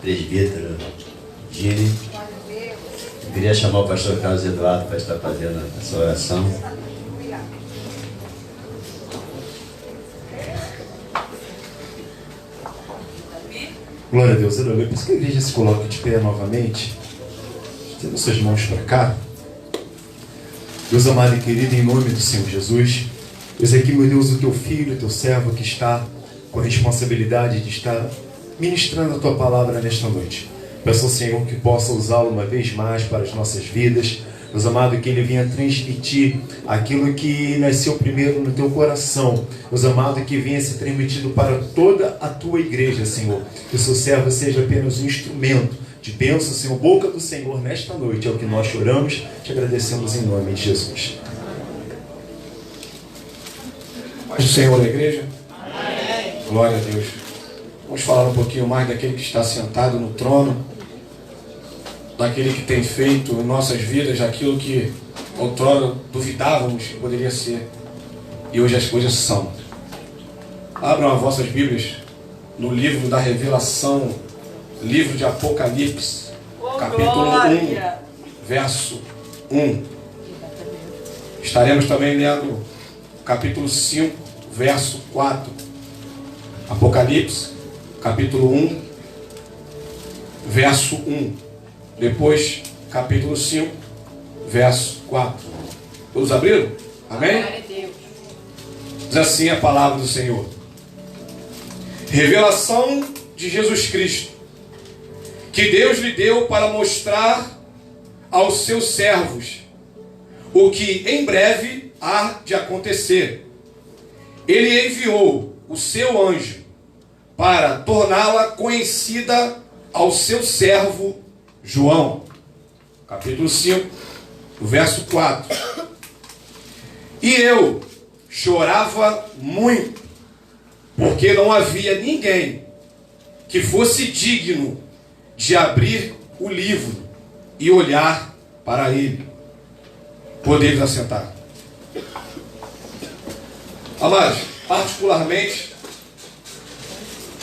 presbítero Gini. Eu queria chamar o pastor Carlos Eduardo para estar fazendo essa oração. Glória a Deus, aleluia. Por isso que a igreja se coloca de pé novamente. Estenda suas mãos para cá. Deus amado e querido, em nome do Senhor Jesus, eis aqui, meu Deus, o teu filho, o teu servo que está com a responsabilidade de estar ministrando a tua palavra nesta noite. Peço ao Senhor que possa usá-lo uma vez mais para as nossas vidas. Deus amado, que ele venha transmitir aquilo que nasceu primeiro no teu coração. Deus amado, que venha ser transmitido para toda a tua igreja, Senhor. Que o seu servo seja apenas um instrumento de bênção, Senhor, boca do Senhor nesta noite. É o que nós choramos, te agradecemos em nome de Jesus. Paz do Senhor da igreja. Amém. Glória a Deus. Vamos falar um pouquinho mais daquele que está sentado no trono, daquele que tem feito em nossas vidas aquilo que outrora duvidávamos que poderia ser, e hoje as coisas são. Abram as vossas Bíblias no livro da Revelação, livro de Apocalipse, capítulo 1, verso 1. Estaremos também lendo capítulo 5, verso 4. Apocalipse, capítulo 1, verso 1. Depois, capítulo 5, verso 4. Todos abriram? Amém? Diz assim a palavra do Senhor. Revelação de Jesus Cristo, que Deus lhe deu para mostrar aos seus servos o que em breve há de acontecer. Ele enviou o seu anjo para torná-la conhecida ao seu servo João. Capítulo 5, verso 4. E eu chorava muito, porque não havia ninguém que fosse digno de abrir o livro e olhar para ele. Podeis assentar. Amados, particularmente,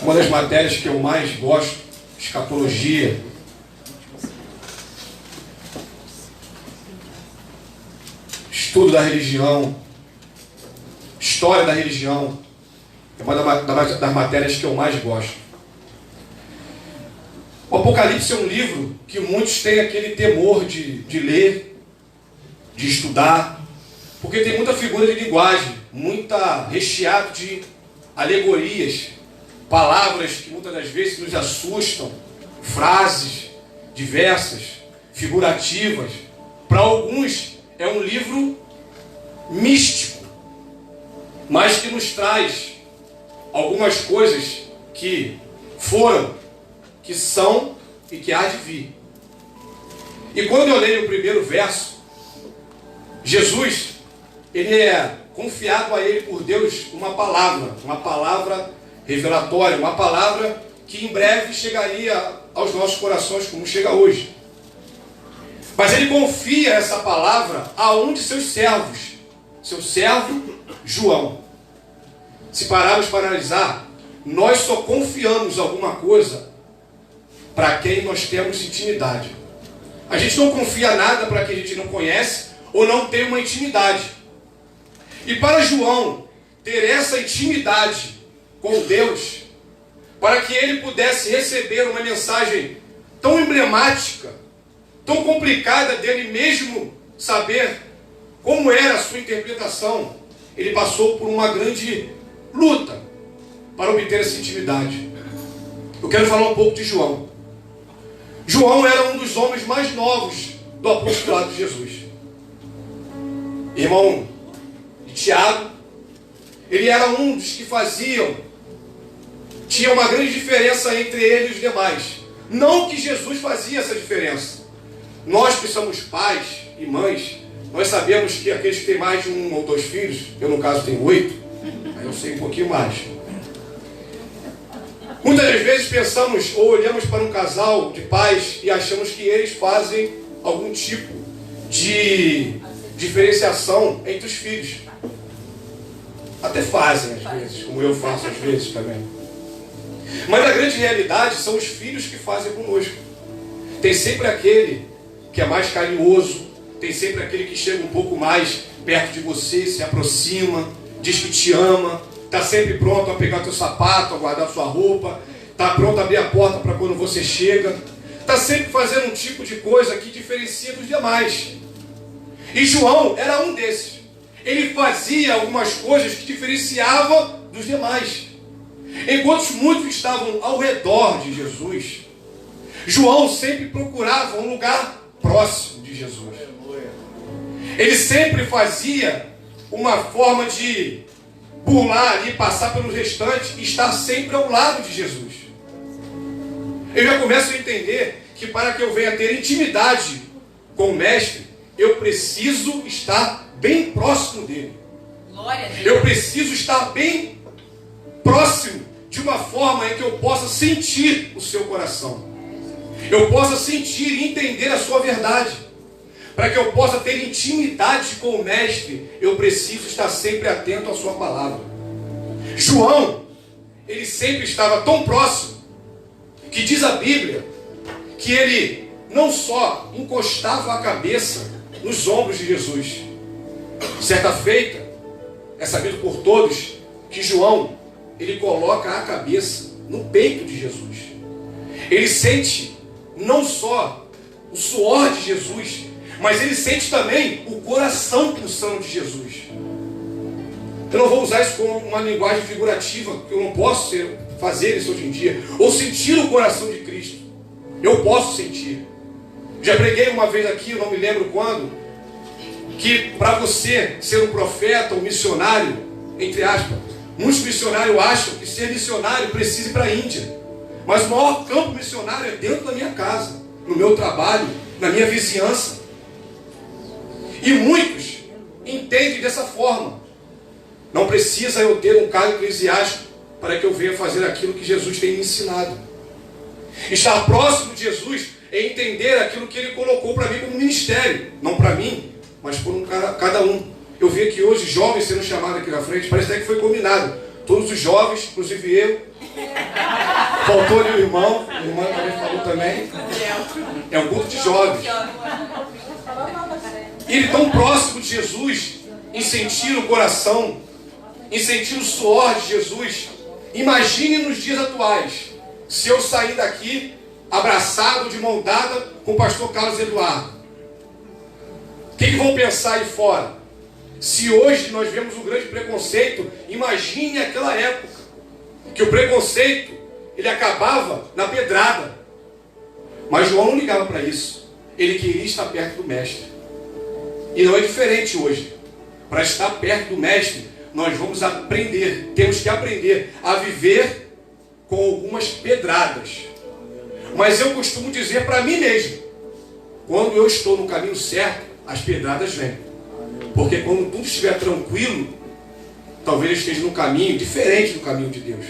uma das matérias que eu mais gosto, escatologia, estudo da religião, história da religião, é uma das matérias que eu mais gosto. O Apocalipse é um livro que muitos têm aquele temor de ler, de estudar, porque tem muita figura de linguagem, muita recheado de alegorias, palavras que muitas das vezes nos assustam, frases diversas, figurativas. Para alguns é um livro místico, mas que nos traz algumas coisas que foram, que são e que há de vir. E quando eu leio o primeiro verso, Jesus, ele é confiado a ele por Deus uma palavra revelatória, uma palavra que em breve chegaria aos nossos corações como chega hoje. Mas ele confia essa palavra a um de seus servos, seu servo João. Se pararmos para analisar, nós só confiamos alguma coisa para quem nós temos intimidade. A gente não confia nada para quem a gente não conhece ou não tem uma intimidade. E para João ter essa intimidade com Deus, para que ele pudesse receber uma mensagem tão emblemática, tão complicada dele mesmo saber como era a sua interpretação, ele passou por uma grande luta para obter essa intimidade. Eu quero falar um pouco de João. João era um dos homens mais novos do apostolado de Jesus. Irmão de Tiago, ele era um dos que tinha uma grande diferença entre ele e os demais. Não que Jesus fazia essa diferença. Nós que somos pais e mães, nós sabemos que aqueles que têm mais de 1 ou 2 filhos, eu no caso tenho 8, aí eu sei um pouquinho mais. Muitas das vezes pensamos ou olhamos para um casal de pais e achamos que eles fazem algum tipo de diferenciação entre os filhos. Até fazem às vezes, como eu faço às vezes também. Mas a grande realidade são os filhos que fazem conosco. Tem sempre aquele que é mais carinhoso, tem sempre aquele que chega um pouco mais perto de você, se aproxima, diz que te ama, está sempre pronto a pegar teu sapato, a guardar sua roupa, está pronto a abrir a porta para quando você chega, está sempre fazendo um tipo de coisa que diferencia dos demais. E João era um desses. Ele fazia algumas coisas que diferenciava dos demais. Enquanto muitos estavam ao redor de Jesus, João sempre procurava um lugar próximo de Jesus. Ele sempre fazia uma forma de burlar ali, passar pelos restantes e estar sempre ao lado de Jesus. Eu já começo a entender que para que eu venha ter intimidade com o Mestre, eu preciso estar bem próximo dele. Glória a Deus. Eu preciso estar bem próximo, de uma forma em que eu possa sentir o seu coração. Eu possa sentir e entender a sua verdade. Para que eu possa ter intimidade com o Mestre, eu preciso estar sempre atento à sua palavra. João, ele sempre estava tão próximo, que diz a Bíblia, que ele não só encostava a cabeça nos ombros de Jesus. Certa feita, é sabido por todos, que João, ele coloca a cabeça no peito de Jesus. Ele sente não só o suor de Jesus, mas ele sente também o coração pulsando de Jesus. Eu não vou usar isso como uma linguagem figurativa, porque eu não posso fazer isso hoje em dia, ou sentir o coração de Cristo. Eu posso sentir. Já preguei uma vez aqui, eu não me lembro quando, que para você ser um profeta, um missionário, entre aspas, muitos missionários acham que ser missionário precisa ir para a Índia. Mas o maior campo missionário é dentro da minha casa, no meu trabalho, na minha vizinhança. E muitos entendem dessa forma. Não precisa eu ter um cargo eclesiástico para que eu venha fazer aquilo que Jesus tem me ensinado. Estar próximo de Jesus é entender aquilo que Ele colocou para mim como ministério. Não para mim, mas por cada um. Eu vi aqui hoje jovens sendo chamados aqui na frente, parece até que foi combinado. Todos os jovens, inclusive eu. Faltou ali o irmão, a irmã também falou também. É um culto de jovens. E ele tão próximo de Jesus, em sentir o coração, em sentir o suor de Jesus. Imagine nos dias atuais, se eu sair daqui abraçado, de mão dada, com o pastor Carlos Eduardo. O que vão pensar aí fora? Se hoje nós vemos um grande preconceito, imagine aquela época, que o preconceito, ele acabava na pedrada. Mas João não ligava para isso. Ele queria estar perto do Mestre. E não é diferente hoje. Para estar perto do Mestre, nós vamos aprender, temos que aprender a viver com algumas pedradas. Mas eu costumo dizer para mim mesmo, quando eu estou no caminho certo, as pedradas vêm. Porque quando tudo estiver tranquilo, talvez eu esteja num caminho diferente do caminho de Deus.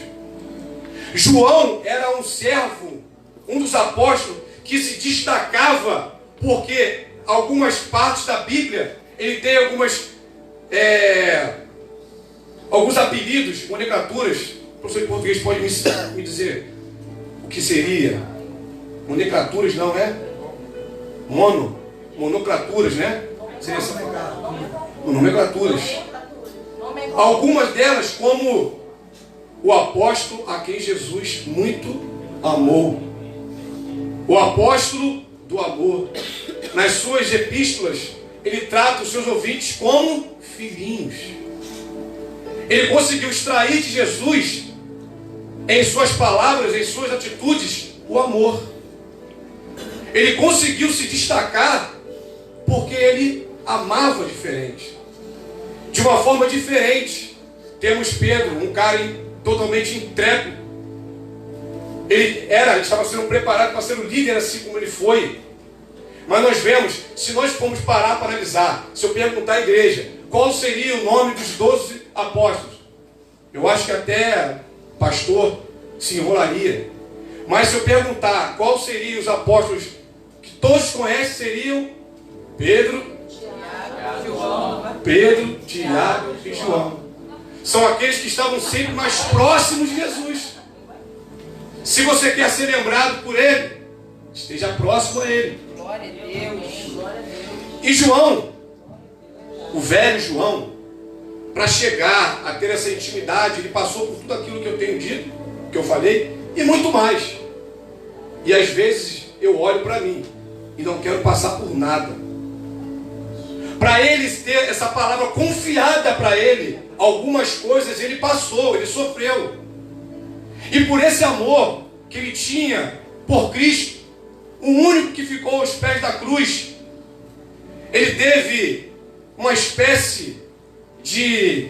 João era um servo, um dos apóstolos, que se destacava porque algumas partes da Bíblia, ele tem alguns apelidos, nomenclaturas. O professor de português pode me dizer o que seria? Nomenclaturas não, né? Monoclaturas, né? Seria essa palavra. Nomenclaturas. Algumas delas como o apóstolo a quem Jesus muito amou. O apóstolo do amor. Nas suas epístolas, ele trata os seus ouvintes como filhinhos. Ele conseguiu extrair de Jesus, em suas palavras, em suas atitudes, o amor. Ele conseguiu se destacar porque ele amava diferente. De uma forma diferente. Temos Pedro, um cara totalmente intrépido. Ele estava sendo preparado para ser o líder assim como ele foi. Mas nós vemos, se nós formos parar para analisar, se eu perguntar à igreja, qual seria o nome dos 12 apóstolos? Eu acho que até pastor se enrolaria. Mas se eu perguntar qual seriam os apóstolos que todos conhecem, seriam Pedro, Tiago e João. São aqueles que estavam sempre mais próximos de Jesus. Se você quer ser lembrado por ele, esteja próximo a ele. Glória a Deus. Glória a Deus. E João, o velho João, para chegar a ter essa intimidade, ele passou por tudo aquilo que eu tenho dito, que eu falei, e muito mais. E às vezes eu olho para mim e não quero passar por nada. Para eles ter essa palavra confiada para ele, algumas coisas ele passou, ele sofreu. E por esse amor que ele tinha por Cristo, o único que ficou aos pés da cruz, ele teve uma espécie de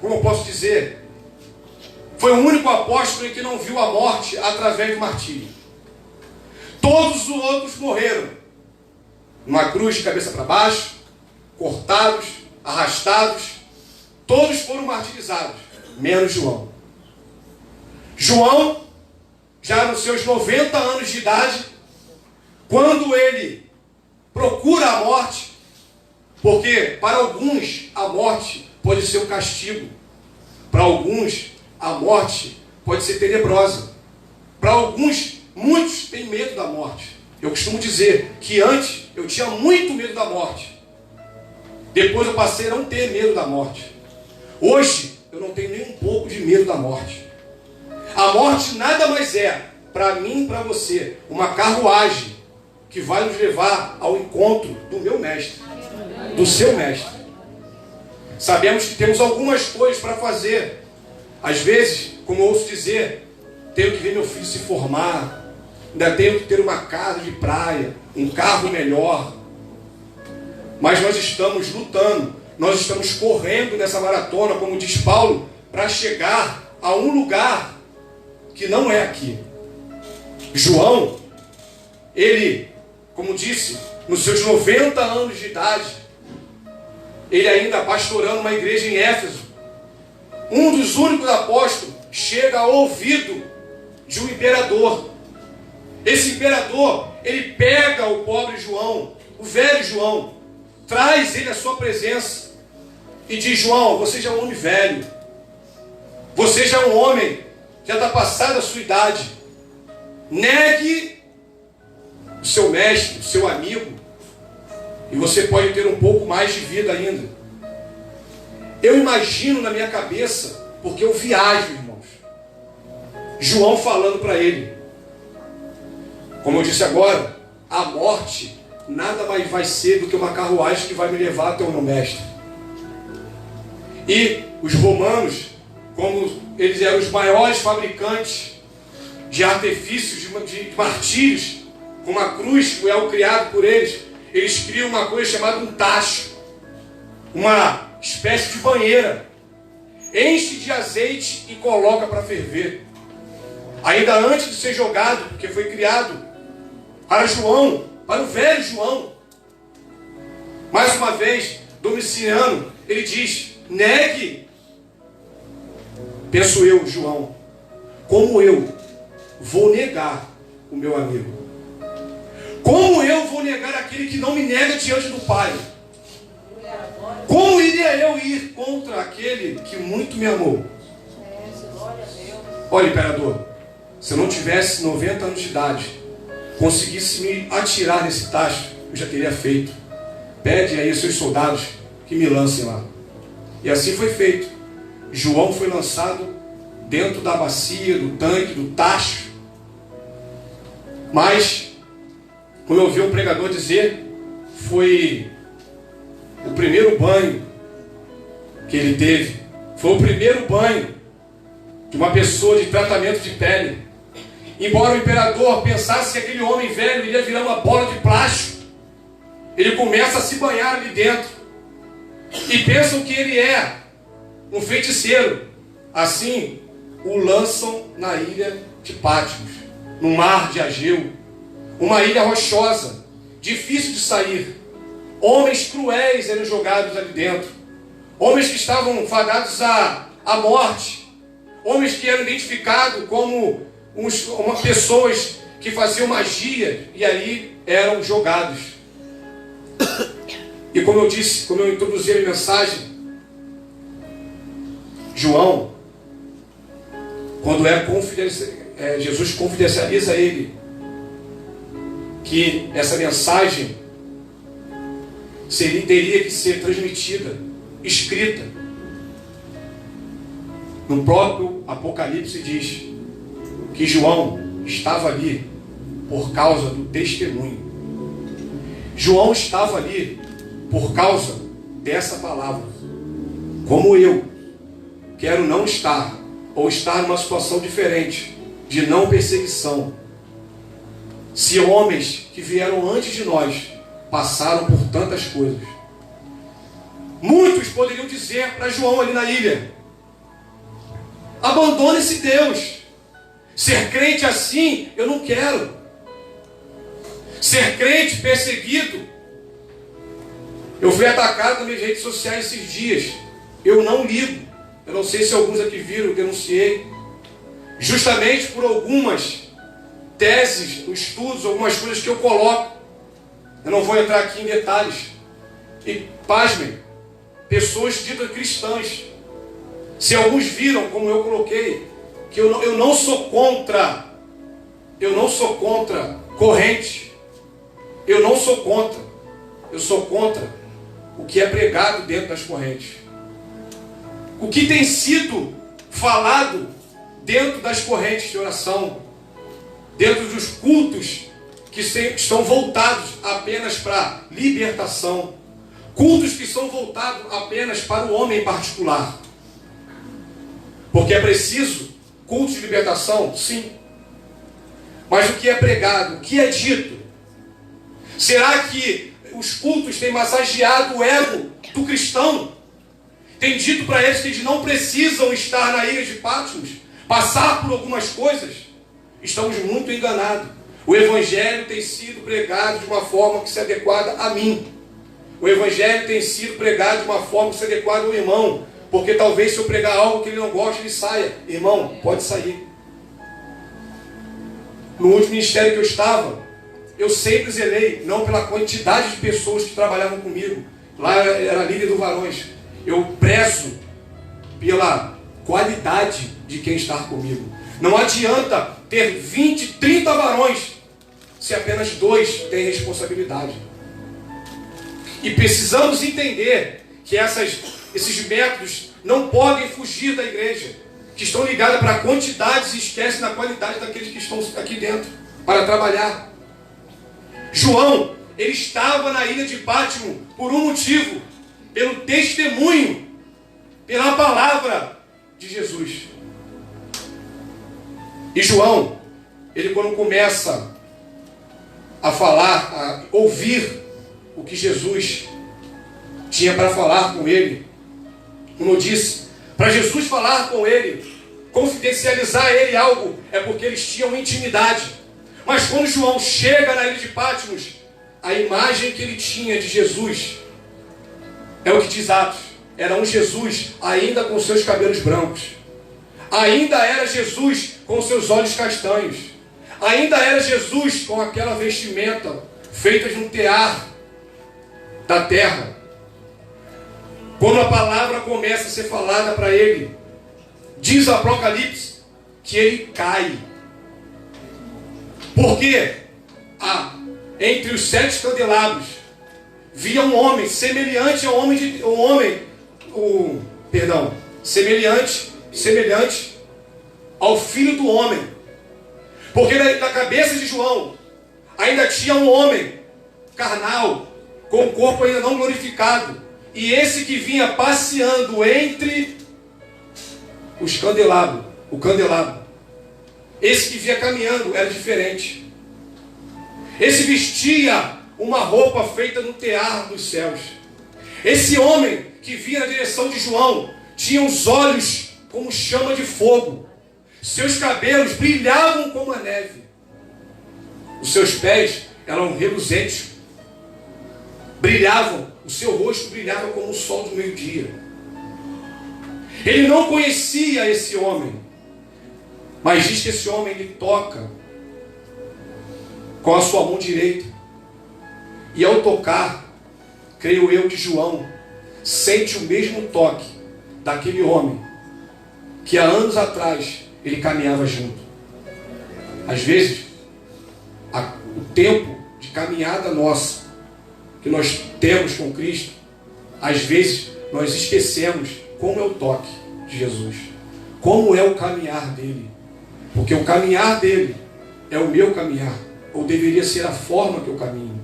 como eu posso dizer, foi o único apóstolo em que não viu a morte através do martírio. Todos os outros morreram numa cruz de cabeça para baixo, cortados, arrastados, todos foram martirizados, menos João. João, já nos seus 90 anos de idade, quando ele procura a morte, porque para alguns a morte pode ser um castigo, para alguns a morte pode ser tenebrosa, para alguns, muitos têm medo da morte. Eu costumo dizer que antes eu tinha muito medo da morte, depois eu passei a não ter medo da morte. Hoje eu não tenho nem um pouco de medo da morte. A morte nada mais é, para mim e para você, uma carruagem que vai nos levar ao encontro do meu mestre, do seu mestre. Sabemos que temos algumas coisas para fazer. Às vezes, como eu ouço dizer, tenho que ver meu filho se formar, ainda tenho que ter uma casa de praia, um carro melhor. Mas nós estamos lutando, nós estamos correndo nessa maratona, como diz Paulo, para chegar a um lugar que não é aqui. João, ele, como disse, nos seus 90 anos de idade, ele ainda pastorando uma igreja em Éfeso, um dos únicos apóstolos chega ao ouvido de um imperador. Esse imperador, ele pega o pobre João, o velho João, traz ele à sua presença e diz: João, você já é um homem velho, você já é um homem, já está passado a sua idade, negue o seu mestre, o seu amigo, e você pode ter um pouco mais de vida ainda. Eu imagino na minha cabeça, porque eu viajo, irmãos, João falando para ele, como eu disse agora, a morte nada mais vai ser do que uma carruagem que vai me levar até o meu mestre. E os romanos, como eles eram os maiores fabricantes de artifícios, de martírios, com uma cruz, que é o criado por eles, eles criam uma coisa chamada um tacho, uma espécie de banheira, enche de azeite e coloca para ferver. Ainda antes de ser jogado, porque foi criado para João, para o velho João. Mais uma vez, Domiciano, ele diz: negue. Penso eu, João, como eu vou negar o meu amigo? Como eu vou negar aquele que não me nega diante do Pai? Como iria eu ir contra aquele que muito me amou? Olha, imperador, se eu não tivesse 90 anos de idade, conseguisse me atirar nesse tacho, eu já teria feito. Pede aí aos seus soldados que me lancem lá. E assim foi feito. João foi lançado dentro da bacia, do tanque, do tacho. Mas, como eu ouvi um pregador dizer, foi o primeiro banho que ele teve. Foi o primeiro banho de uma pessoa de tratamento de pele. Embora o imperador pensasse que aquele homem velho iria virar uma bola de plástico, ele começa a se banhar ali dentro. E pensam que ele é um feiticeiro. Assim, o lançam na ilha de Patmos, no mar de Ageu. Uma ilha rochosa, difícil de sair. Homens cruéis eram jogados ali dentro. Homens que estavam fadados à morte. Homens que eram identificados como pessoas que faziam magia e ali eram jogados. E como eu disse, como eu introduzi a mensagem, João, quando Jesus confidencializa a ele que essa mensagem teria que ser transmitida, escrita. No próprio Apocalipse diz que João estava ali por causa do testemunho. João estava ali por causa dessa palavra. Como eu quero não estar, ou estar numa situação diferente, de não perseguição, se homens que vieram antes de nós passaram por tantas coisas. Muitos poderiam dizer para João ali na ilha: abandone esse Deus. Ser crente assim, eu não quero. Ser crente perseguido. Eu fui atacado nas minhas redes sociais esses dias. Eu não ligo. Eu não sei se alguns aqui viram, eu denunciei. Justamente por algumas teses, estudos, algumas coisas que eu coloco. Eu não vou entrar aqui em detalhes. E pasmem, pessoas ditas cristãs. Se alguns viram, como eu coloquei, que eu não sou contra corrente. Eu não sou contra. Eu sou contra o que é pregado dentro das correntes. O que tem sido falado dentro das correntes de oração, dentro dos cultos que estão voltados apenas para libertação, cultos que são voltados apenas para o homem em particular. Porque é preciso cultos de libertação? Sim. Mas o que é pregado, o que é dito? Será que os cultos têm massageado o ego do cristão? Tem dito para eles que eles não precisam estar na ilha de Patmos, passar por algumas coisas? Estamos muito enganados. O Evangelho tem sido pregado de uma forma que se adequada a mim. O Evangelho tem sido pregado de uma forma que se adequada ao irmão. Porque talvez se eu pregar algo que ele não gosta, ele saia. Irmão, pode sair. No último ministério que eu estava, eu sempre zelei, não pela quantidade de pessoas que trabalhavam comigo. Lá era líder do varões. Eu prezo pela qualidade de quem está comigo. Não adianta ter 20, 30 varões, se apenas 2 têm responsabilidade. E precisamos entender que esses métodos não podem fugir da igreja, que estão ligados para quantidades e esquecem da qualidade daqueles que estão aqui dentro para trabalhar. João, ele estava na ilha de Patmos por um motivo: pelo testemunho, pela palavra de Jesus. E João, ele quando começa a falar, a ouvir o que Jesus tinha para falar com ele, como eu disse, para Jesus falar com ele, confidencializar a ele algo, é porque eles tinham intimidade. Mas quando João chega na ilha de Patmos, a imagem que ele tinha de Jesus é o que diz Atos. Era um Jesus ainda com seus cabelos brancos. Ainda era Jesus com seus olhos castanhos. Ainda era Jesus com aquela vestimenta feita de um tear da terra. Quando a palavra começa a ser falada para ele, diz o Apocalipse que ele cai. Porque entre os 7 candelabros via um homem semelhante ao semelhante ao Filho do Homem. Porque na cabeça de João ainda tinha um homem carnal, com o corpo ainda não glorificado. E esse que vinha passeando entre os candelabros, o candelabro, esse que vinha caminhando era diferente. Esse vestia uma roupa feita no tear dos céus. Esse homem que vinha na direção de João tinha os olhos como chama de fogo. Seus cabelos brilhavam como a neve. Os seus pés eram reluzentes. Brilhavam. O seu rosto brilhava como o sol do meio-dia. Ele não conhecia esse homem. Mas diz que esse homem lhe toca com a sua mão direita. E ao tocar, creio eu que João sente o mesmo toque daquele homem que há anos atrás ele caminhava junto. Às vezes, o tempo de caminhada nossa, que nós temos com Cristo, às vezes nós esquecemos como é o toque de Jesus, como é o caminhar dele. Porque o caminhar dele é o meu caminhar, ou deveria ser a forma que eu caminho.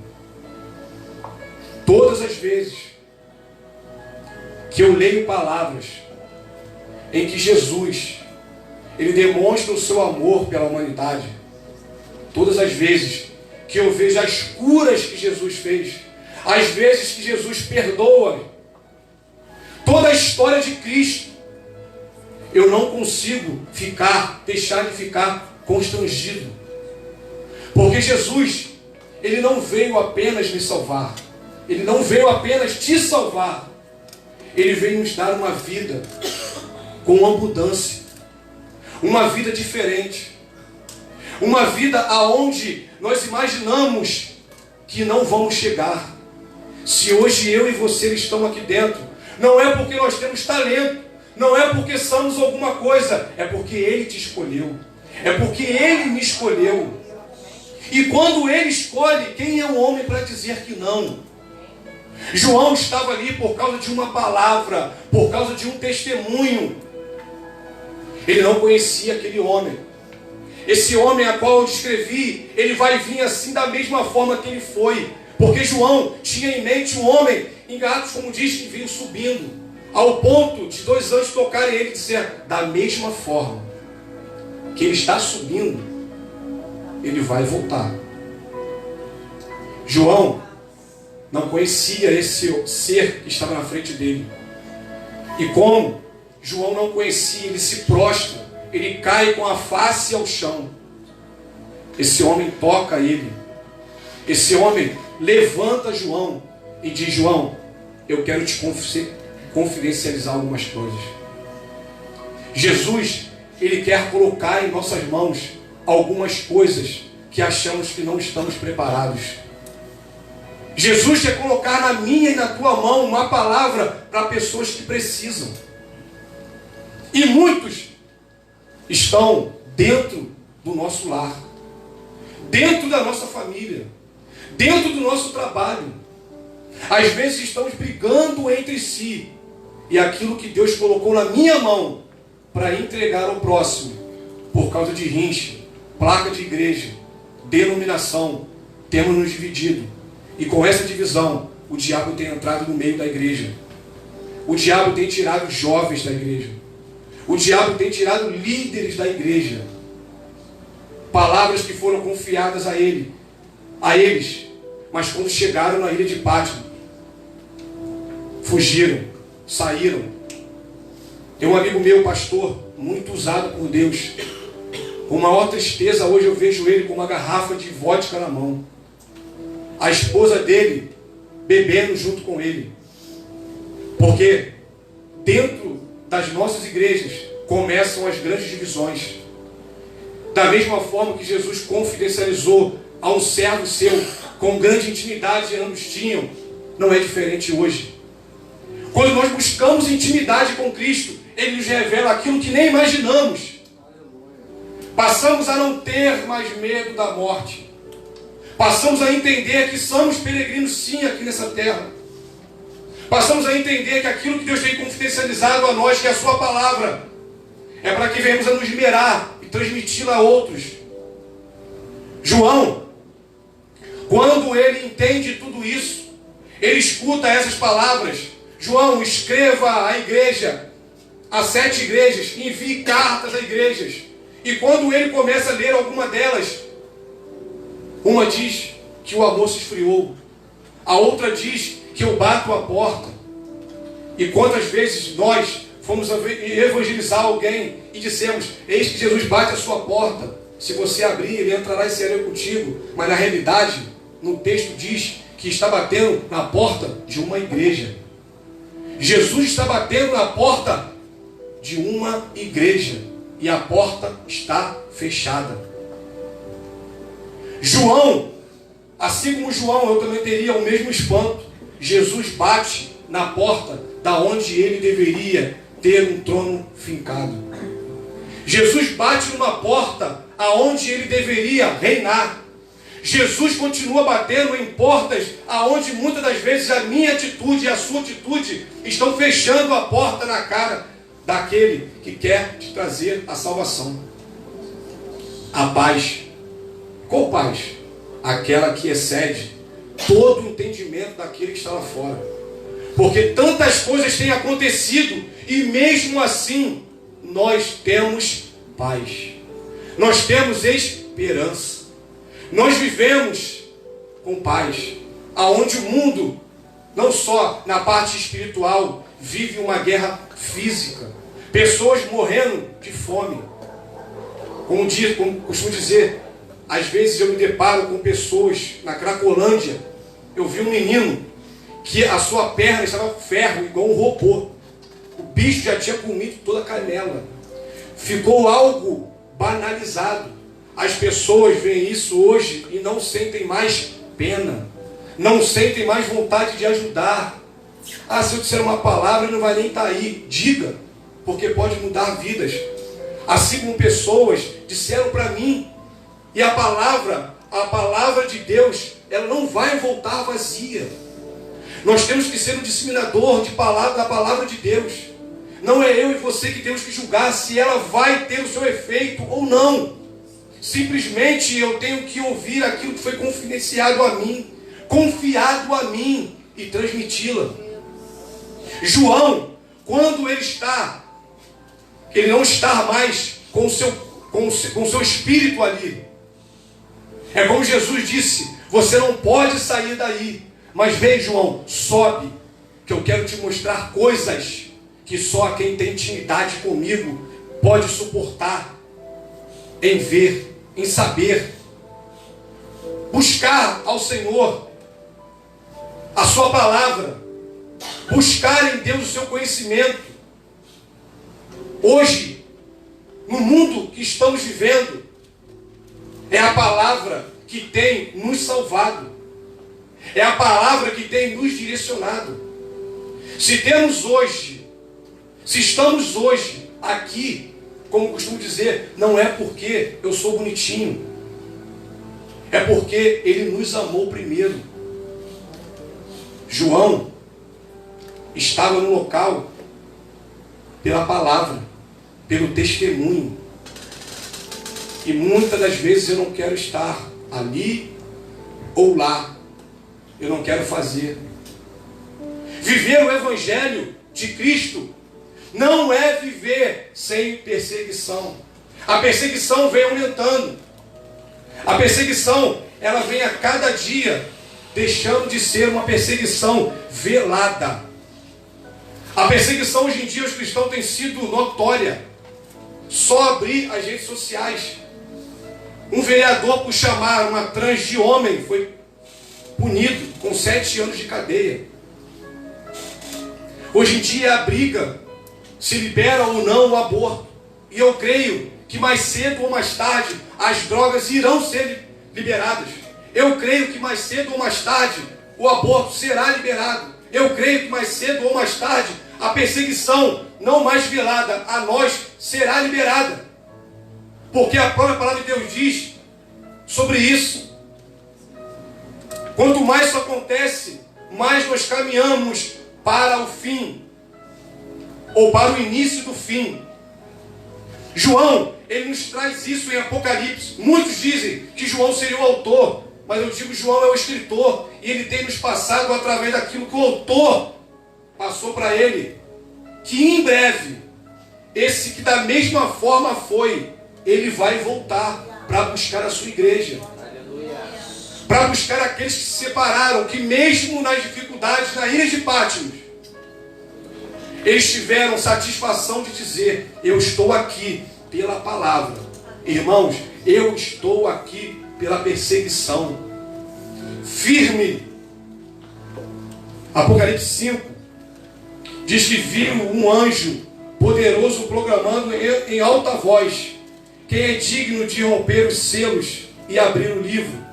Todas as vezes que eu leio palavras em que Jesus, ele demonstra o seu amor pela humanidade, todas as vezes que eu vejo as curas que Jesus fez, as vezes que Jesus perdoa, toda a história de Cristo, eu não consigo deixar de ficar constrangido. Porque Jesus, ele não veio apenas me salvar, ele não veio apenas te salvar, ele veio nos dar uma vida com abundância, uma vida diferente, uma vida aonde nós imaginamos que não vamos chegar. Se hoje eu e você estamos aqui dentro, não é porque nós temos talento, não é porque somos alguma coisa, é porque Ele te escolheu, é porque Ele me escolheu. E quando Ele escolhe, quem é o homem para dizer que não? João estava ali por causa de uma palavra, por causa de um testemunho. Ele não conhecia aquele homem. Esse homem a qual eu descrevi, ele vai vir assim da mesma forma que ele foi. Porque João tinha em mente um homem, em Atos como diz, que veio subindo, ao ponto de 2 anjos tocarem ele e dizer, da mesma forma que ele está subindo, ele vai voltar. João não conhecia esse ser que estava na frente dele. E como João não conhecia, ele se prostra, ele cai com a face ao chão. Esse homem toca ele. Esse homem levanta João e diz, João, eu quero te confidencializar algumas coisas. Jesus, ele quer colocar em nossas mãos algumas coisas que achamos que não estamos preparados. Jesus quer colocar na minha e na tua mão uma palavra para pessoas que precisam. E muitos estão dentro do nosso lar, dentro da nossa família, dentro do nosso trabalho. Às vezes estamos brigando entre si, e aquilo que Deus colocou na minha mão para entregar ao próximo, por causa de rincha, placa de igreja, denominação, temos nos dividido. E com essa divisão, o diabo tem entrado no meio da igreja. O diabo tem tirado jovens da igreja. O diabo tem tirado líderes da igreja. Palavras que foram confiadas a eles. Mas quando chegaram na ilha de Pátmos, fugiram, saíram. Tem um amigo meu, pastor, muito usado por Deus. Com maior tristeza, hoje eu vejo ele com uma garrafa de vodka na mão. A esposa dele bebendo junto com ele. Porque dentro das nossas igrejas começam as grandes divisões. Da mesma forma que Jesus confidencializou a um servo seu, com grande intimidade ambos tinham, não é diferente hoje. Quando nós buscamos intimidade com Cristo, Ele nos revela aquilo que nem imaginamos. Passamos a não ter mais medo da morte. Passamos a entender que somos peregrinos sim aqui nessa terra. Passamos a entender que aquilo que Deus tem confidencializado a nós, que é a sua palavra, é para que venhamos a nos esmerar e transmiti-la a outros. João, quando ele entende tudo isso, ele escuta essas palavras. João, escreva à igreja, a 7 igrejas, envie cartas a igrejas. E quando ele começa a ler alguma delas, uma diz que o amor se esfriou, a outra diz que eu bato a porta. E quantas vezes nós fomos evangelizar alguém e dissemos, eis que Jesus bate a sua porta, se você abrir ele entrará e será contigo. Mas na realidade, no texto diz que está batendo na porta de uma igreja. Jesus está batendo na porta de uma igreja e a porta está fechada. João, assim como João, eu também teria o mesmo espanto. Jesus bate na porta da onde ele deveria ter um trono fincado. Jesus bate numa porta aonde ele deveria reinar. Jesus continua batendo em portas aonde muitas das vezes a minha atitude e a sua atitude estão fechando a porta na cara daquele que quer te trazer a salvação. A paz. Qual paz? Aquela que excede todo o entendimento daquele que está lá fora. Porque tantas coisas têm acontecido e mesmo assim nós temos paz. Nós temos esperança. Nós vivemos com paz. Aonde o mundo, não só na parte espiritual, vive uma guerra física. Pessoas morrendo de fome. Como costumo dizer, às vezes eu me deparo com pessoas na Cracolândia. Eu vi um menino que a sua perna estava ferro, igual um robô. O bicho já tinha comido toda a canela. Ficou algo banalizado. As pessoas veem isso hoje e não sentem mais pena. Não sentem mais vontade de ajudar. Ah, se eu disser uma palavra, ele não vai nem estar aí. Diga, porque pode mudar vidas. Assim como pessoas disseram para mim. E a palavra de Deus, ela não vai voltar vazia. Nós temos que ser um disseminador da palavra de Deus. Não é eu e você que temos que julgar se ela vai ter o seu efeito ou não. Simplesmente eu tenho que ouvir aquilo que foi confidenciado a mim, confiado a mim e transmiti-la. João, quando ele não está mais com o seu espírito ali. É como Jesus disse, você não pode sair daí. Mas vem, João, sobe, que eu quero te mostrar coisas que só quem tem intimidade comigo pode suportar, em ver, em saber. Buscar ao Senhor a sua palavra, buscar em Deus o seu conhecimento. Hoje, no mundo que estamos vivendo, é a palavra que tem nos salvado. É a palavra que tem nos direcionado. Se estamos hoje aqui, como costumo dizer, não é porque eu sou bonitinho. É porque Ele nos amou primeiro. João estava no local pela palavra, pelo testemunho. E muitas das vezes eu não quero estar ali ou lá. Eu não quero fazer. Viver o Evangelho de Cristo não é viver sem perseguição. A perseguição vem aumentando. A perseguição, ela vem a cada dia deixando de ser uma perseguição velada. A perseguição hoje em dia aos cristãos tem sido notória. Só abrir as redes sociais. Um vereador, por chamar uma trans de homem, foi punido com 7 anos de cadeia. Hoje em dia a briga se libera ou não o aborto. E eu creio que mais cedo ou mais tarde as drogas irão ser liberadas. Eu creio que mais cedo ou mais tarde o aborto será liberado. Eu creio que mais cedo ou mais tarde a perseguição não mais velada a nós será liberada. Porque a própria palavra de Deus diz sobre isso. Quanto mais isso acontece, mais nós caminhamos para o fim, ou para o início do fim. João, ele nos traz isso em Apocalipse. Muitos dizem que João seria o autor, mas eu digo que João é o escritor, e ele tem nos passado através daquilo que o autor passou para ele, que em breve, esse que da mesma forma foi, ele vai voltar para buscar a sua igreja. Para buscar aqueles que se separaram, que mesmo nas dificuldades, na ilha de Patmos, eles tiveram satisfação de dizer, eu estou aqui pela palavra. Irmãos, eu estou aqui pela perseguição. Firme. Apocalipse 5 diz que viu um anjo poderoso proclamando em alta voz, quem é digno de romper os selos e abrir o livro?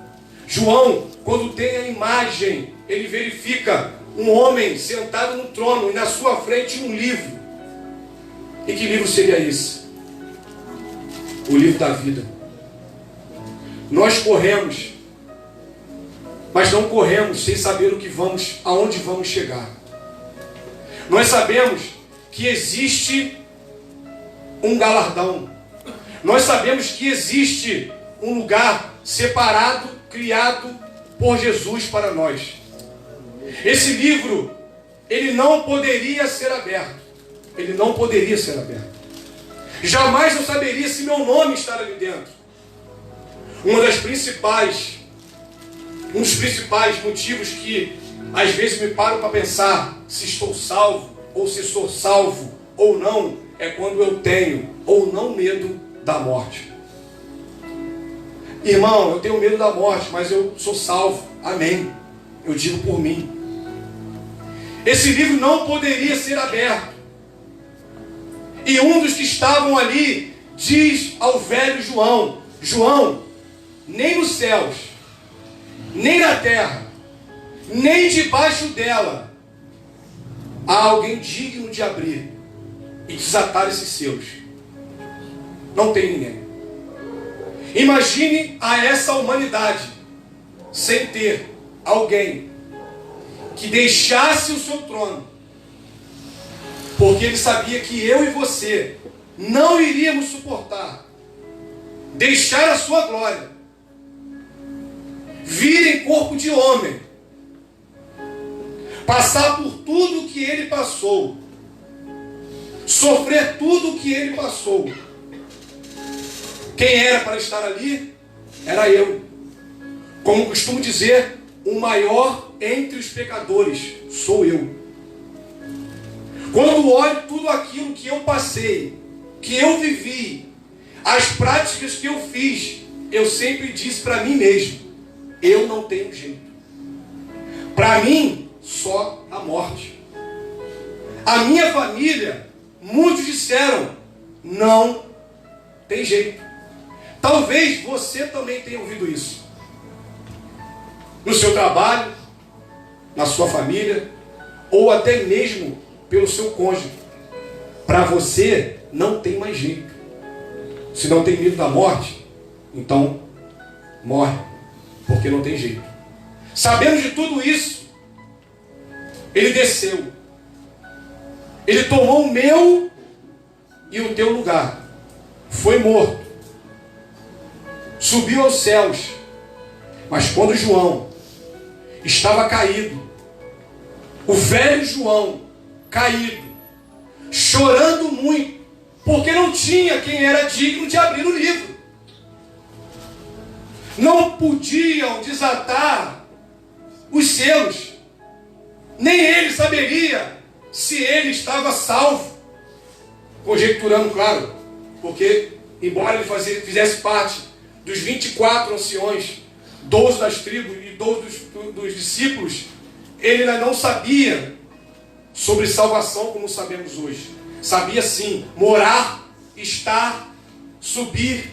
João, quando tem a imagem, ele verifica um homem sentado no trono e na sua frente um livro. E que livro seria esse? o livro da vida. Nós corremos, mas não corremos sem saber aonde vamos chegar. Nós sabemos que existe um galardão. Nós sabemos que existe um lugar separado, criado por Jesus para nós. Esse livro, ele não poderia ser aberto. Ele não poderia ser aberto. Jamais eu saberia se meu nome está ali dentro. Um dos principais motivos que às vezes me paro para pensar se estou salvo, ou se sou salvo ou não, é quando eu tenho ou não medo da morte. Irmão, eu tenho medo da morte, mas eu sou salvo. Amém. Eu digo por mim. Esse livro não poderia ser aberto. E um dos que estavam ali diz ao velho João: João, nem nos céus, nem na terra, nem debaixo dela há alguém digno de abrir e desatar esses selos. Não tem ninguém. Imagine a essa humanidade sem ter alguém que deixasse o seu trono, porque ele sabia que eu e você não iríamos suportar deixar a sua glória, vir em corpo de homem, passar por tudo que ele passou, sofrer tudo que ele passou. Quem era para estar ali? Era eu. Como costumo dizer, o maior entre os pecadores sou eu. Quando olho tudo aquilo que eu passei, que eu vivi, as práticas que eu fiz, eu sempre disse para mim mesmo: eu não tenho jeito. Para mim, só a morte. A minha família, muitos disseram: não tem jeito. Talvez você também tenha ouvido isso. No seu trabalho, na sua família, ou até mesmo pelo seu cônjuge. Para você, não tem mais jeito. Se não tem medo da morte, então morre, porque não tem jeito. Sabendo de tudo isso, ele desceu. Ele tomou o meu e o teu lugar. Foi morto. Subiu aos céus. Mas quando João estava caído, o velho João, caído, chorando muito, porque não tinha quem era digno de abrir o livro. Não podiam desatar os selos. Nem ele saberia se ele estava salvo. Conjecturando, claro, porque embora ele fizesse parte dos 24 anciões, 12 das tribos e 12 dos discípulos, ele ainda não sabia sobre salvação como sabemos hoje. Sabia sim, morar, estar, subir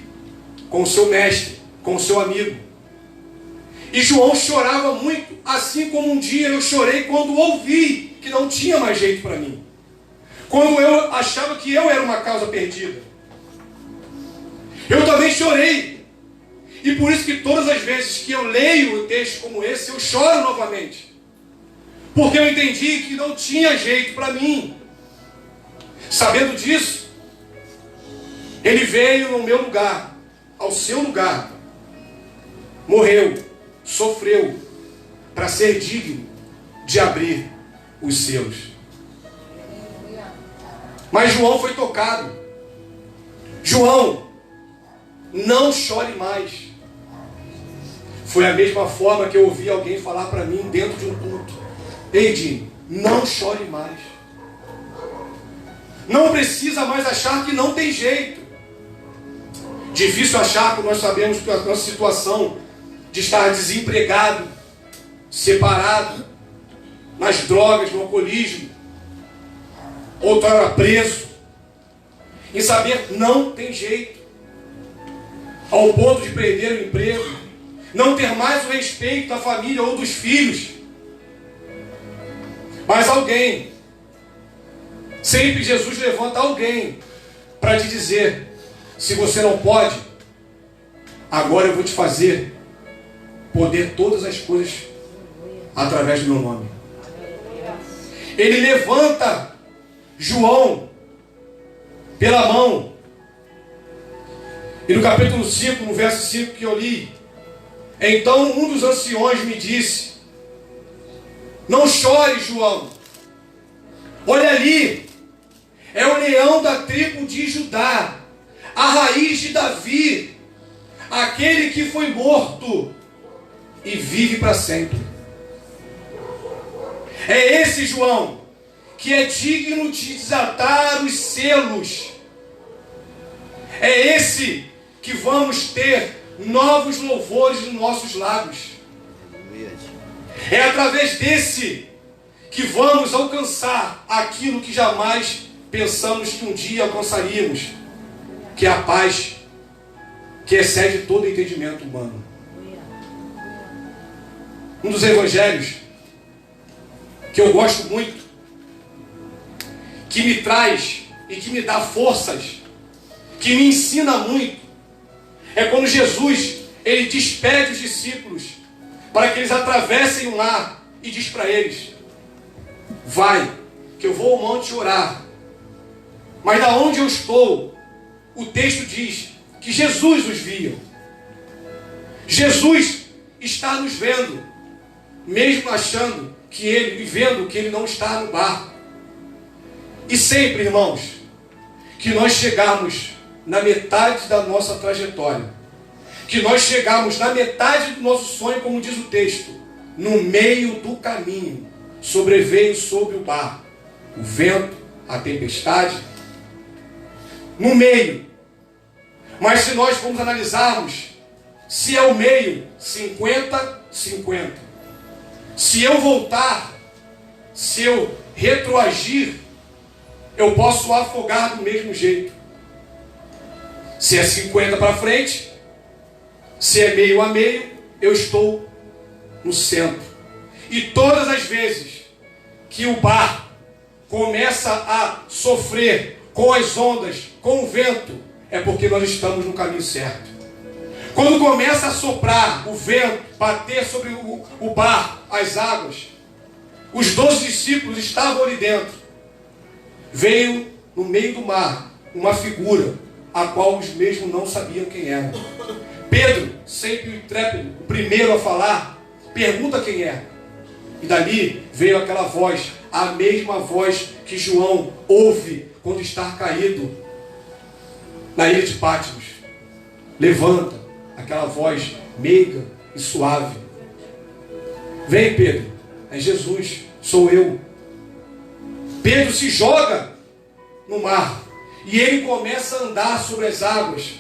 com o seu mestre, com o seu amigo. E João chorava muito, assim como um dia eu chorei quando ouvi que não tinha mais jeito para mim. Quando eu achava que eu era uma causa perdida. Eu também chorei. E por isso que todas as vezes que eu leio um texto como esse, eu choro novamente. Porque eu entendi que não tinha jeito para mim. Sabendo disso, ele veio no meu lugar, ao seu lugar. Morreu, sofreu, para ser digno de abrir os seus. Mas João foi tocado. João, não chore mais. Foi a mesma forma que eu ouvi alguém falar para mim dentro de um culto: ei, Dinho, não chore mais. Não precisa mais achar que não tem jeito. Difícil achar, porque nós sabemos que a nossa situação de estar desempregado, separado, nas drogas, no alcoolismo, ou estar preso, em saber não tem jeito, ao ponto de perder o emprego, não ter mais o respeito da família ou dos filhos. Mas alguém, sempre Jesus levanta alguém para te dizer: se você não pode, agora eu vou te fazer poder todas as coisas através do meu nome. Ele levanta João pela mão. E no capítulo 5, no verso 5 que eu li, então um dos anciões me disse: não chore, João. Olha ali, é o leão da tribo de Judá, a raiz de Davi, aquele que foi morto e vive para sempre. É esse João que é digno de desatar os selos. É esse que vamos ter novos louvores nos nossos lábios. É através desse que vamos alcançar aquilo que jamais pensamos que um dia alcançaríamos, que é a paz que excede todo entendimento humano. Um dos evangelhos que eu gosto muito, que me traz e que me dá forças, que me ensina muito, é quando Jesus, ele despede os discípulos para que eles atravessem o mar e diz para eles: vai, que eu vou ao monte orar. Mas da onde eu estou, o texto diz que Jesus os via. Jesus está nos vendo, mesmo achando que ele, vendo que ele não está no barco. E sempre, irmãos, que nós chegarmos na metade da nossa trajetória, que nós chegarmos na metade do nosso sonho, como diz o texto, no meio do caminho, sobreveio sobre o barco o vento, a tempestade, no meio. Mas se nós formos analisarmos, se é o meio, 50-50. Se eu voltar, se eu retroagir, eu posso afogar do mesmo jeito. Se é 50 para frente, se é meio a meio, eu estou no centro. E todas as vezes que o barco começa a sofrer com as ondas, com o vento, é porque nós estamos no caminho certo. Quando começa a soprar o vento, bater sobre o barco, as águas, os 12 discípulos estavam ali dentro. Veio no meio do mar uma figura, a qual os mesmos não sabiam quem era. Pedro, sempre o intrépido, o primeiro a falar, pergunta quem é. E dali veio aquela voz, a mesma voz que João ouve quando está caído na ilha de Patmos. Levanta, aquela voz meiga e suave. Vem, Pedro, é Jesus, sou eu. Pedro se joga no mar e ele começa a andar sobre as águas.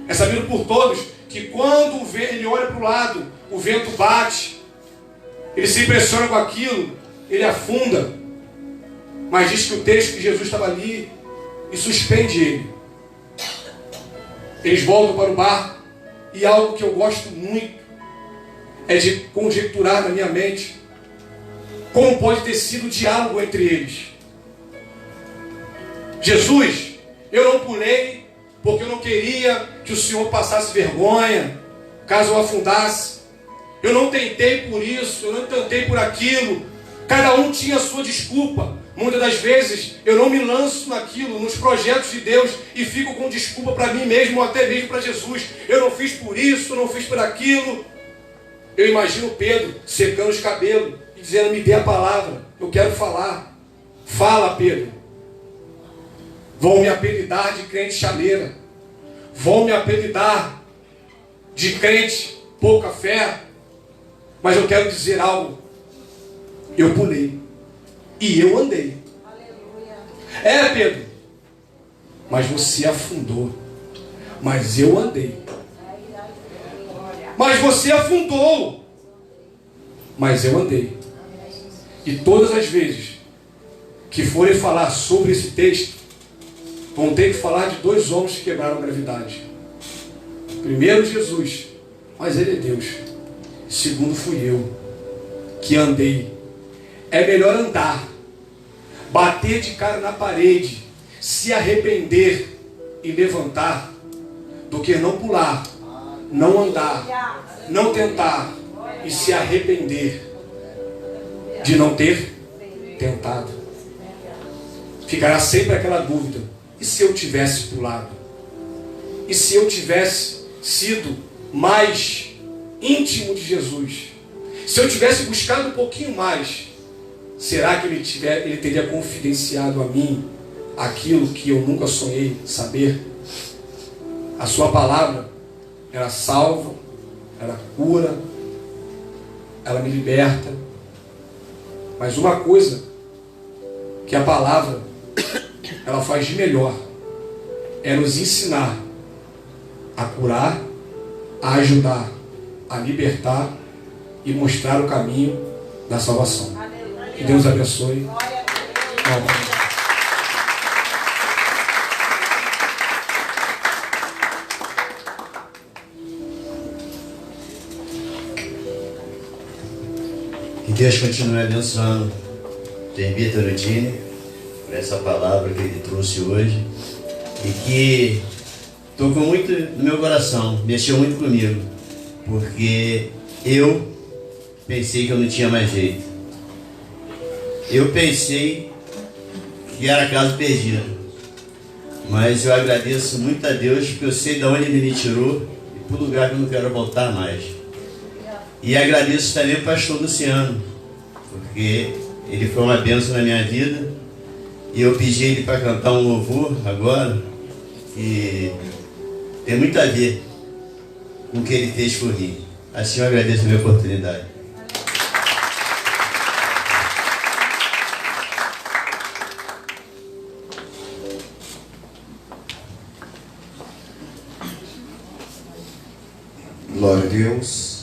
É sabido por todos que quando ele olha para o lado, o vento bate, ele se impressiona com aquilo, ele afunda. Mas diz que o texto que Jesus estava ali e suspende ele. Eles voltam para o barco e algo que eu gosto muito é de conjecturar na minha mente como pode ter sido o diálogo entre eles. Jesus, eu não pulei porque eu não queria que o Senhor passasse vergonha, caso eu afundasse. Eu não tentei por isso, eu não tentei por aquilo. Cada um tinha a sua desculpa. Muitas das vezes eu não me lanço naquilo, nos projetos de Deus, e fico com desculpa para mim mesmo, ou até mesmo para Jesus. Eu não fiz por isso, eu não fiz por aquilo. Eu imagino Pedro secando os cabelos e dizendo: me dê a palavra, eu quero falar. Fala, Pedro. Vão me apelidar de crente chaleira. Vão me apelidar de crente pouca fé. Mas eu quero dizer algo. Eu pulei. E eu andei. É, Pedro. Mas você afundou. Mas eu andei. Mas você afundou. Mas eu andei. E todas as vezes que forem falar sobre esse texto, vão ter que falar de dois homens que quebraram a gravidade. Primeiro, Jesus, mas ele é Deus. Segundo, fui eu, que andei. É melhor andar, bater de cara na parede, se arrepender e levantar, do que não pular, não andar, não tentar e se arrepender de não ter tentado. Ficará sempre aquela dúvida: e se eu tivesse pulado? E se eu tivesse sido mais íntimo de Jesus? Se eu tivesse buscado um pouquinho mais, será que ele teria confidenciado a mim aquilo que eu nunca sonhei saber? A sua palavra, ela salva, ela cura, ela me liberta. Mas uma coisa que a palavra ela faz de melhor é nos ensinar a curar, a ajudar, a libertar e mostrar o caminho da salvação. Que Deus abençoe. Que Deus continue abençoando o Vitor Udine por essa palavra que ele trouxe hoje e que tocou muito no meu coração, mexeu muito comigo, porque eu pensei que eu não tinha mais jeito. Eu pensei que era caso perdido, mas eu agradeço muito a Deus porque eu sei de onde Ele me tirou e para o lugar que eu não quero voltar mais. E agradeço também o pastor Luciano, porque ele foi uma bênção na minha vida. E eu pedi ele para cantar um louvor agora, que tem muito a ver com o que ele fez por mim. Assim eu agradeço a minha oportunidade. Glória a Deus.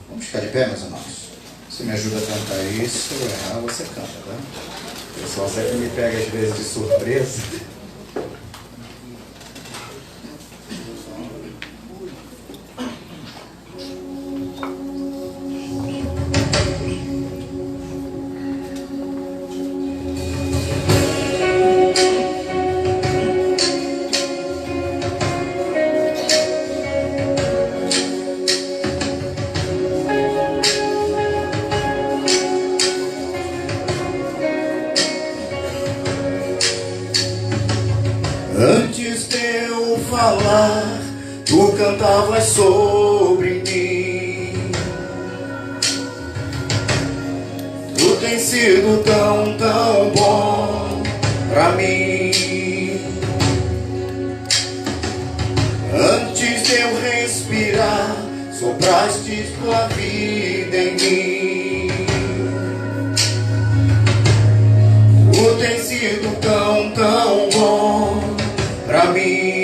Vamos ficar de pé, meus irmãos. Você me ajuda a cantar isso, se eu errar, você canta, tá? O pessoal sempre me pega às vezes de surpresa. Antes de eu falar, tu cantavas sobre mim. Tu tens sido tão, tão bom pra mim. Antes de eu respirar, sopraste tua vida em mim. Tu tens sido tão, tão bom pra mim.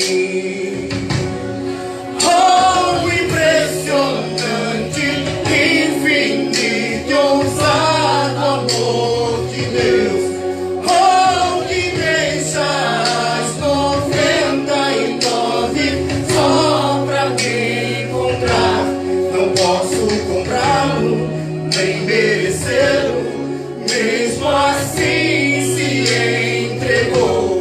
Oh, impressionante, infinito e ousado amor de Deus. Oh, que deixas 99 só pra me encontrar. Não posso comprá-lo, nem merecê-lo, mesmo assim se entregou.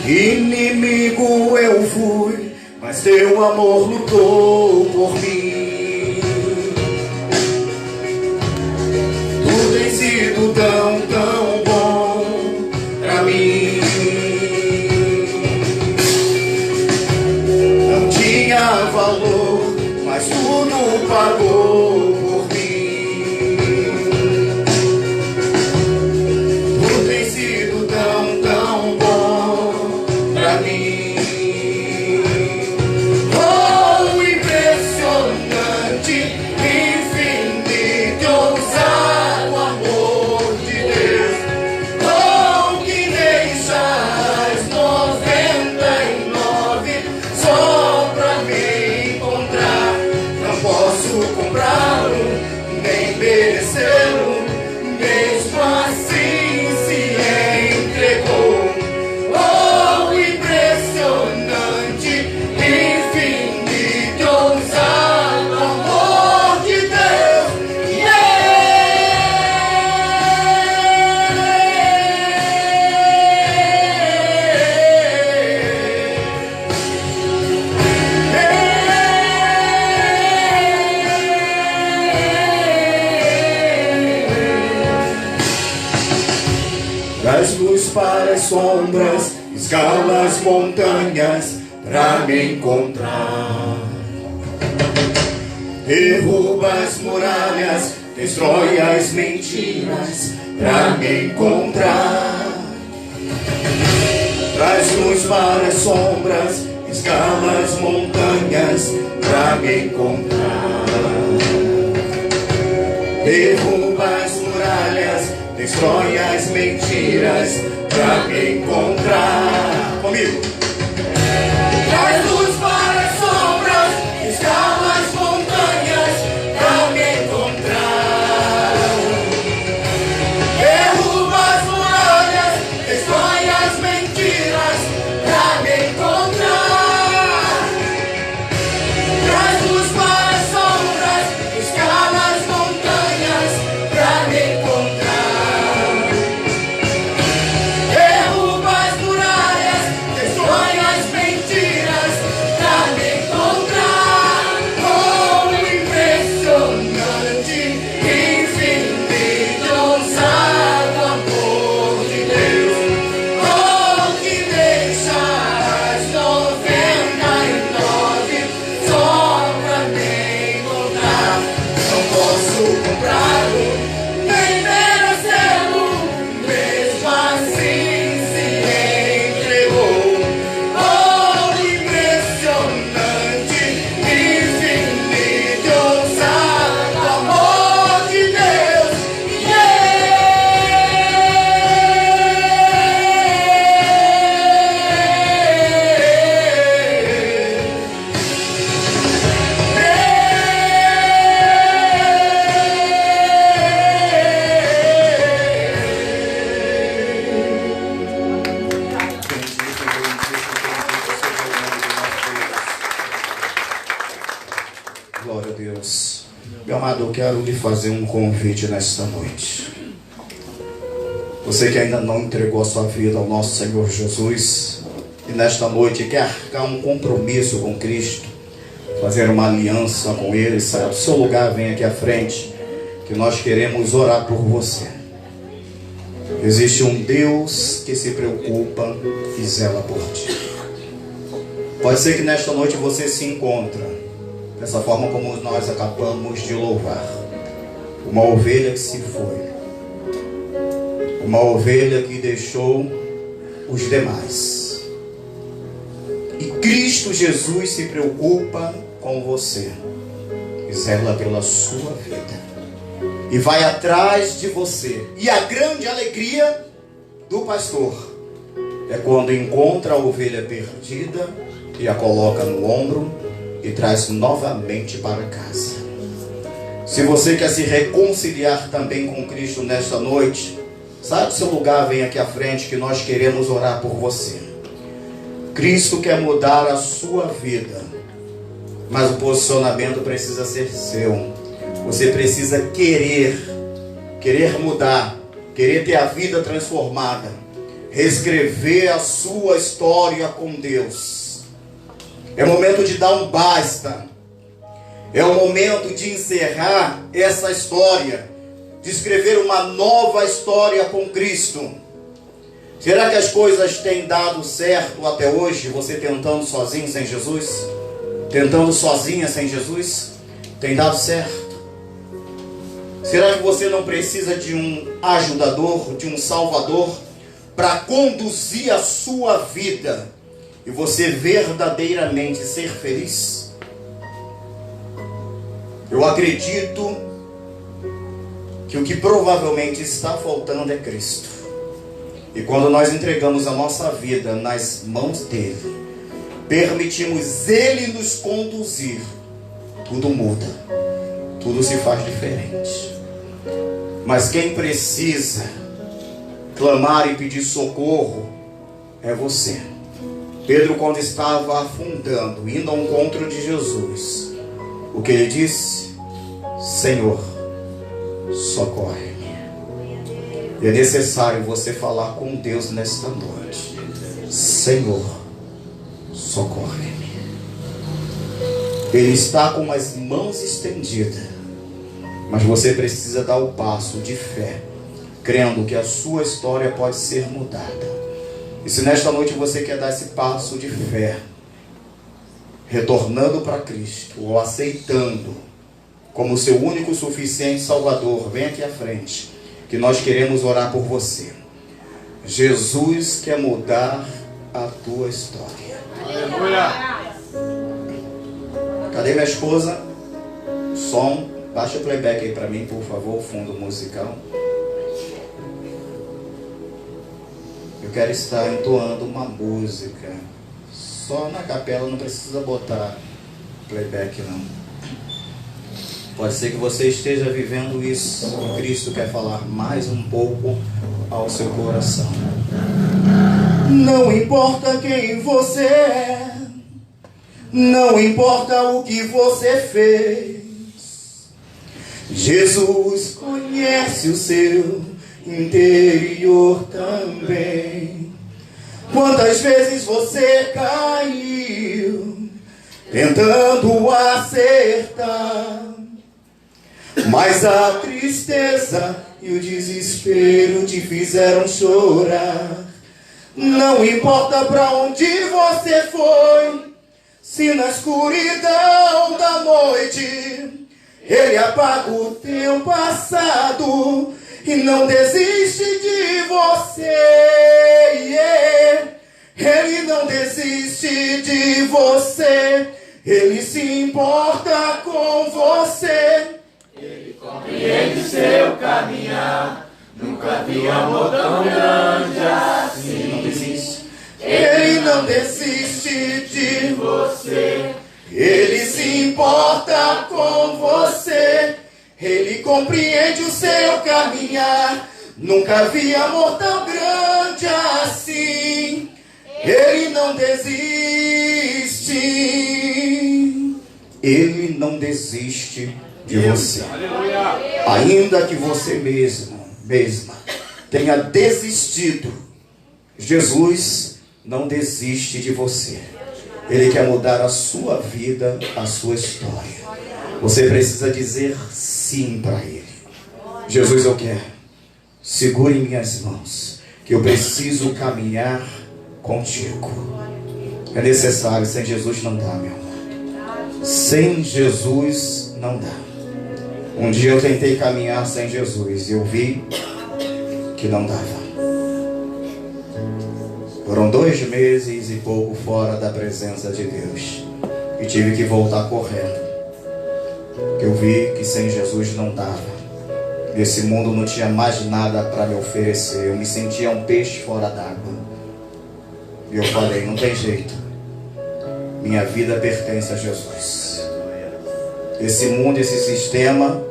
Inimigo eu fui, mas teu amor lutou por mim. Tu tens sido tão, tão bom pra mim. Não tinha valor, mas tudo pagou por mim. Tu tens sido tão, tão bom pra mim. Oh, impressionante. traz luz para as sombras, escala as montanhas pra me encontrar. Derruba as muralhas, destrói as mentiras pra me encontrar. Traz luz para as sombras, escala as montanhas pra me encontrar. Derruba as muralhas, destrói as mentiras pra me encontrar. Comigo. Traz luz para as sombras, escala as montanhas pra me encontrar. Derruba as muralhas, destrói as mentiras pra me encontrar. Traz luz para as sombras, escala as montanhas pra me encontrar. Derruba as muralhas, destrói as mentiras pra me encontrar. Oh, impressionante, infinito, ousado amor de Deus. Oh, que deixa as 99 só pra me encontrar. Não posso comprá-lo, nem merecê-lo, mesmo assim se entregou. Oh, impressionante, infinito, ousado amor de Deus. Glória a Deus. Meu amado, eu quero lhe fazer um convite nesta noite. Você que ainda não entregou a sua vida ao nosso Senhor Jesus e nesta noite quer arcar um compromisso com Cristo, fazer uma aliança com Ele, saia do seu lugar, vem aqui à frente, que nós queremos orar por você. Existe um Deus que se preocupa e zela por ti. Pode ser que nesta noite você se encontra dessa forma como nós acabamos de louvar. Uma ovelha que se foi. Uma ovelha que deixou os demais. E Cristo Jesus se preocupa com você. E zela pela sua vida. E vai atrás de você. E a grande alegria do pastor é quando encontra a ovelha perdida e a coloca no ombro e traz novamente para casa. Se você quer se reconciliar também com Cristo nesta noite, sai do seu lugar, vem aqui à frente que nós queremos orar por você. Cristo quer mudar a sua vida, mas o posicionamento precisa ser seu. Você precisa querer mudar, querer ter a vida transformada, reescrever a sua história com Deus. É momento de dar um basta. É o momento de encerrar essa história, de escrever uma nova história com Cristo. Será que as coisas têm dado certo até hoje? Você tentando sozinho sem Jesus? Tentando sozinha sem Jesus? Tem dado certo? Será que você não precisa de um ajudador, de um salvador, para conduzir a sua vida e você verdadeiramente ser feliz? Eu acredito que o que provavelmente está faltando é Cristo. E quando nós entregamos a nossa vida nas mãos dele, permitimos ele nos conduzir, tudo muda, tudo se faz diferente. Mas quem precisa clamar e pedir socorro é você. Pedro, quando estava afundando, indo ao encontro de Jesus, o que ele disse? Senhor, socorre-me. E é necessário você falar com Deus nesta noite. Senhor, socorre-me. Ele está com as mãos estendidas, mas você precisa dar o passo de fé crendo que a sua história pode ser mudada. E se nesta noite você quer dar esse passo de fé, retornando para Cristo, ou aceitando como seu único e suficiente Salvador, vem aqui à frente, que nós queremos orar por você. Jesus quer mudar a tua história. Aleluia. Cadê minha esposa? Som, baixa o playback aí para mim, por favor, fundo musical. Eu quero estar entoando uma música. Só na capela, não precisa botar playback não. Pode ser que você esteja vivendo isso. Cristo quer falar mais um pouco ao seu coração. Não importa quem você é, não importa o que você fez, Jesus conhece o seu interior também. Quantas vezes você caiu tentando acertar, mas a tristeza e o desespero te fizeram chorar. Não importa pra onde você foi, se na escuridão da noite Ele apaga o teu passado e não desiste de você. Ele não desiste de você, Ele se importa com você. Ele compreende seu caminhar, nunca vi amor tão grande assim. Não desiste. Ele não desiste de você, Ele se importa com você. Ele compreende o seu caminhar, nunca vi amor tão grande assim. Ele não desiste. Ele não desiste de você. Ainda que você mesma tenha desistido, Jesus não desiste de você. Ele quer mudar a sua vida, a sua história. Você precisa dizer sim para Ele. Jesus, eu quero. Segure em minhas mãos, que eu preciso caminhar contigo. É necessário. Sem Jesus não dá, meu amor. Sem Jesus não dá. Um dia eu tentei caminhar sem Jesus e eu vi que não dava. Foram 2 meses e pouco fora da presença de Deus e tive que voltar correndo. Eu vi que sem Jesus não dava. Nesse mundo não tinha mais nada para me oferecer. Eu me sentia um peixe fora d'água. E eu falei, não tem jeito. Minha vida pertence a Jesus. Esse mundo, esse sistema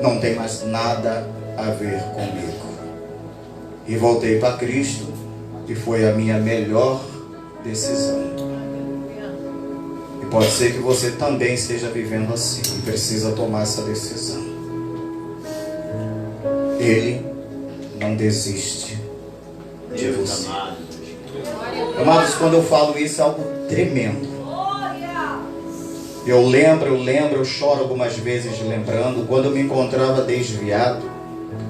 não tem mais nada a ver comigo. E voltei para Cristo e foi a minha melhor decisão. E pode ser que você também esteja vivendo assim e precisa tomar essa decisão. Ele não desiste de você. Amados, quando eu falo isso é algo tremendo. Eu lembro, eu choro algumas vezes lembrando, quando eu me encontrava desviado.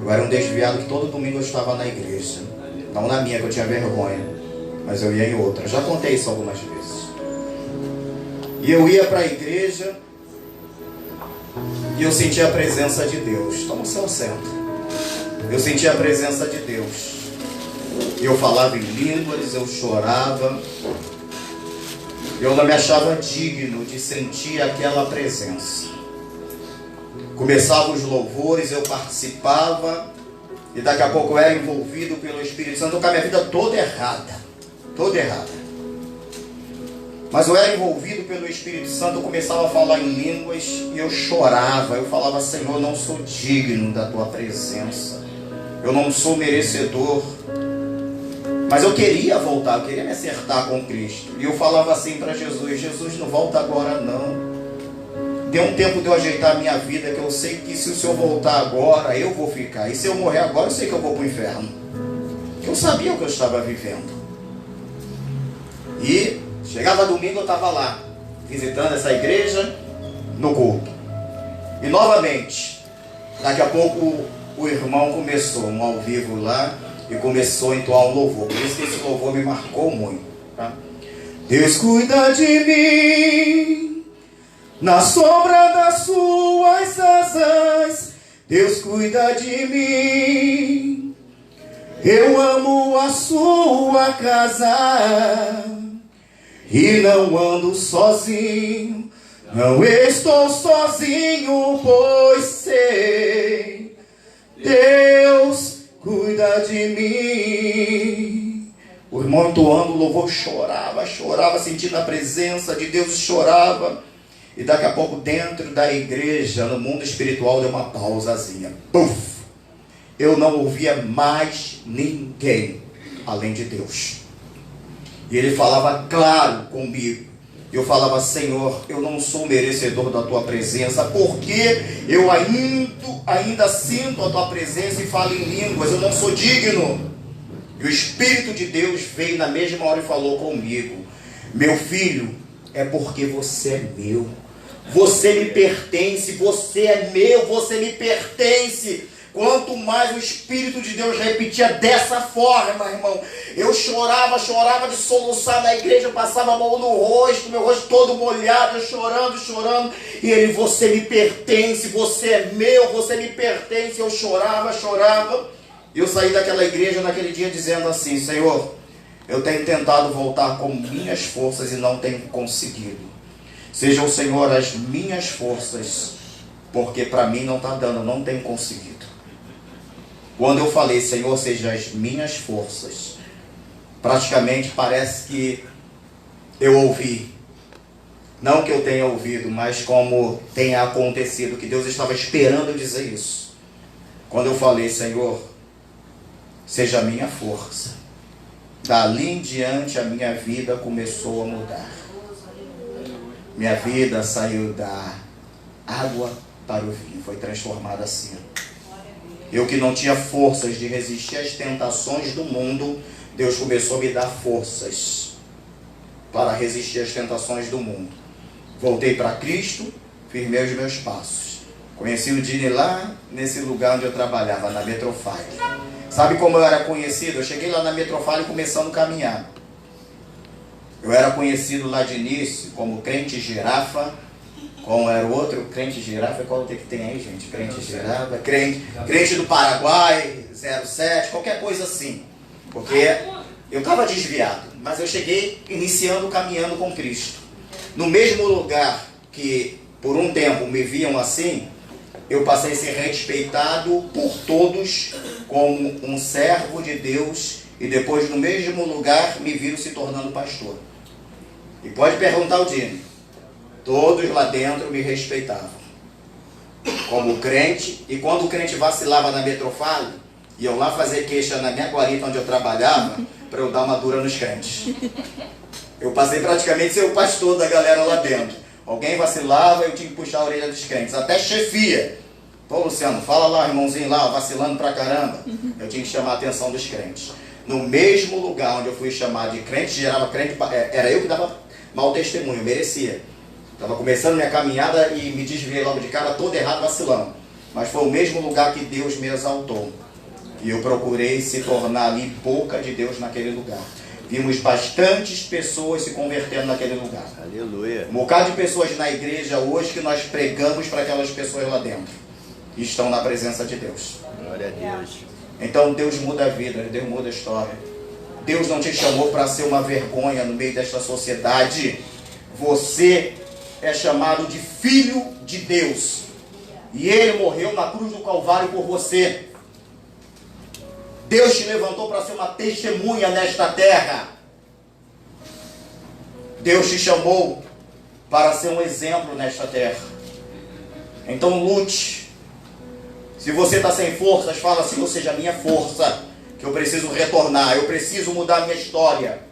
Eu era um desviado que todo domingo eu estava na igreja. Não na minha, que eu tinha vergonha, mas eu ia em outra. Já contei isso algumas vezes. E eu ia para a igreja e eu sentia a presença de Deus. Toma o seu assento. Eu sentia a presença de Deus. Eu falava em línguas, eu chorava. Eu não me achava digno de sentir aquela presença. Começavam os louvores, eu participava, e daqui a pouco eu era envolvido pelo Espírito Santo com a minha vida toda errada. Toda errada. Mas eu era envolvido pelo Espírito Santo, eu começava a falar em línguas, e eu chorava. Eu falava, Senhor, eu não sou digno da Tua presença. Eu não sou merecedor. Mas eu queria voltar, eu queria me acertar com Cristo. E eu falava assim para Jesus, Jesus, não volta agora não. Dê um tempo de eu ajeitar a minha vida, que eu sei que se o Senhor voltar agora, eu vou ficar. E se eu morrer agora, eu sei que eu vou para o inferno. Porque eu sabia o que eu estava vivendo. E chegava domingo, eu estava lá, visitando essa igreja, no culto. E novamente, daqui a pouco o irmão começou um ao vivo lá e começou a entoar um louvor. Por isso que esse louvor me marcou muito. Tá? Deus cuida de mim na sombra das suas asas. Deus cuida de mim. Eu amo a sua casa e não ando sozinho. Não estou sozinho, pois sei, Deus cuida de mim. O irmão entoando o louvor chorava, sentindo a presença de Deus, chorava. E daqui a pouco dentro da igreja, no mundo espiritual, deu uma pausazinha. Puf! Eu não ouvia mais ninguém além de Deus. E ele falava claro comigo. Eu falava: Senhor, eu não sou merecedor da tua presença, porque eu ainda sinto a tua presença e falo em línguas, eu não sou digno. E o Espírito de Deus veio na mesma hora e falou comigo: meu filho, é porque você é meu, você me pertence, você é meu, você me pertence. Quanto mais o Espírito de Deus repetia dessa forma, irmão, eu chorava de soluçar na igreja, eu passava a mão no rosto, meu rosto todo molhado, eu chorando, e ele: você me pertence, você é meu, você me pertence. Eu chorava, e eu saí daquela igreja naquele dia dizendo assim: Senhor, eu tenho tentado voltar com minhas forças e não tenho conseguido. Seja o Senhor as minhas forças, porque para mim não está dando, não tenho conseguido. Quando eu falei: Senhor, seja as minhas forças, praticamente parece que eu ouvi. Não que eu tenha ouvido, mas como tenha acontecido, que Deus estava esperando eu dizer isso. Quando eu falei: Senhor, seja a minha força, dali em diante a minha vida começou a mudar. Minha vida saiu da água para o vinho, foi transformada assim. Eu que não tinha forças de resistir às tentações do mundo, Deus começou a me dar forças para resistir às tentações do mundo. Voltei para Cristo, firmei os meus passos. Conheci o Dini lá nesse lugar onde eu trabalhava, na Metrofile. Sabe como eu era conhecido? Eu cheguei lá na Metrofile começando a caminhar. Eu era conhecido lá de início como crente girafa. Como era o outro? Crente girafa, qual que tem aí, gente? Crente girafa, crente do Paraguai, 07, qualquer coisa assim. Porque eu estava desviado, mas eu cheguei iniciando, caminhando com Cristo. No mesmo lugar que por um tempo me viam assim, eu passei a ser respeitado por todos como um servo de Deus, e depois no mesmo lugar me viram se tornando pastor. E pode perguntar ao Dino. Todos lá dentro me respeitavam como crente, e quando o crente vacilava na Metrofile, iam lá fazer queixa na minha guarita onde eu trabalhava, para eu dar uma dura nos crentes. Eu passei praticamente a ser o pastor da galera lá dentro. Alguém vacilava, eu tinha que puxar a orelha dos crentes, até chefia. Pô, Luciano, fala lá, irmãozinho lá, vacilando pra caramba. Eu tinha que chamar a atenção dos crentes. No mesmo lugar onde eu fui chamado de crente, gerava crente, era eu que dava mau testemunho, merecia. Estava começando minha caminhada e me desviei logo de cara, todo errado, vacilando. Mas foi o mesmo lugar que Deus me exaltou. E eu procurei se tornar ali boca de Deus naquele lugar. Vimos bastantes pessoas se convertendo naquele lugar. Aleluia. Um bocado de pessoas na igreja hoje que nós pregamos para aquelas pessoas lá dentro. E estão na presença de Deus. Glória a Deus. Então Deus muda a vida, Deus muda a história. Deus não te chamou para ser uma vergonha no meio desta sociedade. Você é chamado de filho de Deus. E Ele morreu na cruz do Calvário por você. Deus te levantou para ser uma testemunha nesta terra. Deus te chamou para ser um exemplo nesta terra. Então lute. Se você está sem forças, fala: Senhor, seja a minha força, que eu preciso retornar, eu preciso mudar a minha história.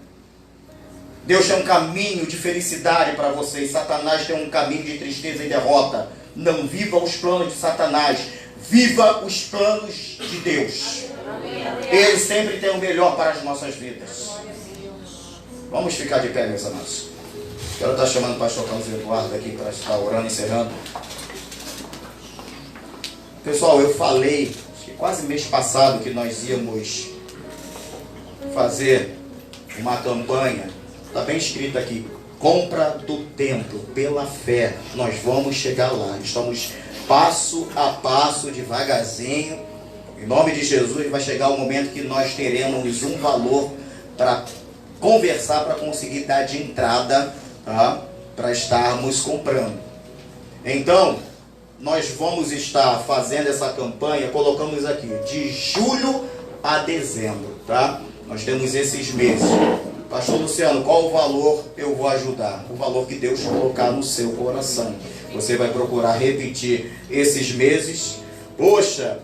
Deus tem um caminho de felicidade para você, e Satanás tem um caminho de tristeza e derrota. Não viva os planos de Satanás, viva os planos de Deus. Ele sempre tem o melhor para as nossas vidas. Vamos ficar de pé, meus amados. Quero estar chamando o pastor Carlos Eduardo aqui para estar orando e encerrando. Pessoal, eu falei quase mês passado que nós íamos fazer uma campanha, está bem escrito aqui, compra do templo, pela fé, nós vamos chegar lá, estamos passo a passo, devagarzinho, em nome de Jesus. Vai chegar o momento que nós teremos um valor para conversar, para conseguir dar de entrada, tá? Para estarmos comprando. Então, nós vamos estar fazendo essa campanha, colocamos aqui, de julho a dezembro, tá? Nós temos esses meses. Pastor Luciano, qual o valor eu vou ajudar? O valor que Deus colocar no seu coração. Você vai procurar repetir esses meses. Poxa,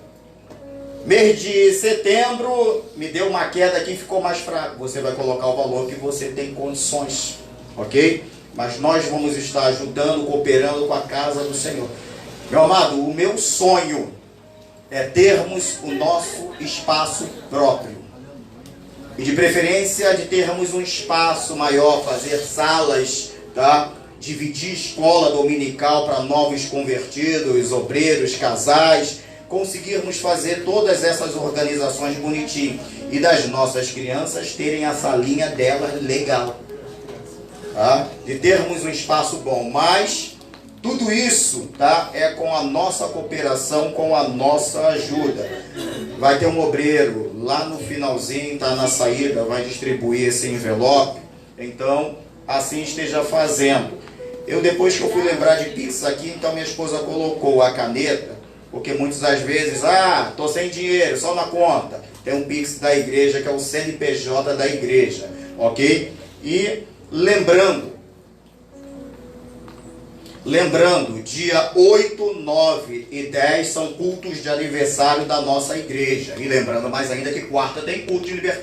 mês de setembro me deu uma queda aqui, ficou mais fraco. Você vai colocar o valor que você tem condições, ok? Mas nós vamos estar ajudando, cooperando com a casa do Senhor. Meu amado, o meu sonho é termos o nosso espaço próprio. E de preferência de termos um espaço maior, fazer salas, tá? Dividir escola dominical para novos convertidos, obreiros, casais, conseguirmos fazer todas essas organizações bonitinho e das nossas crianças terem a salinha delas legal, tá? De termos um espaço bom, mas tudo isso, tá? É com a nossa cooperação, com a nossa ajuda. Vai ter um obreiro lá no finalzinho, tá na saída, vai distribuir esse envelope. Então, assim esteja fazendo. Eu, depois que eu fui lembrar de Pix aqui, então minha esposa colocou a caneta, porque muitas das vezes, tô sem dinheiro, só na conta. Tem um Pix da igreja, que é o CNPJ da igreja, ok? E lembrando, dia 8, 9 e 10 são cultos de aniversário da nossa igreja. E lembrando mais ainda que quarta tem culto de libertação.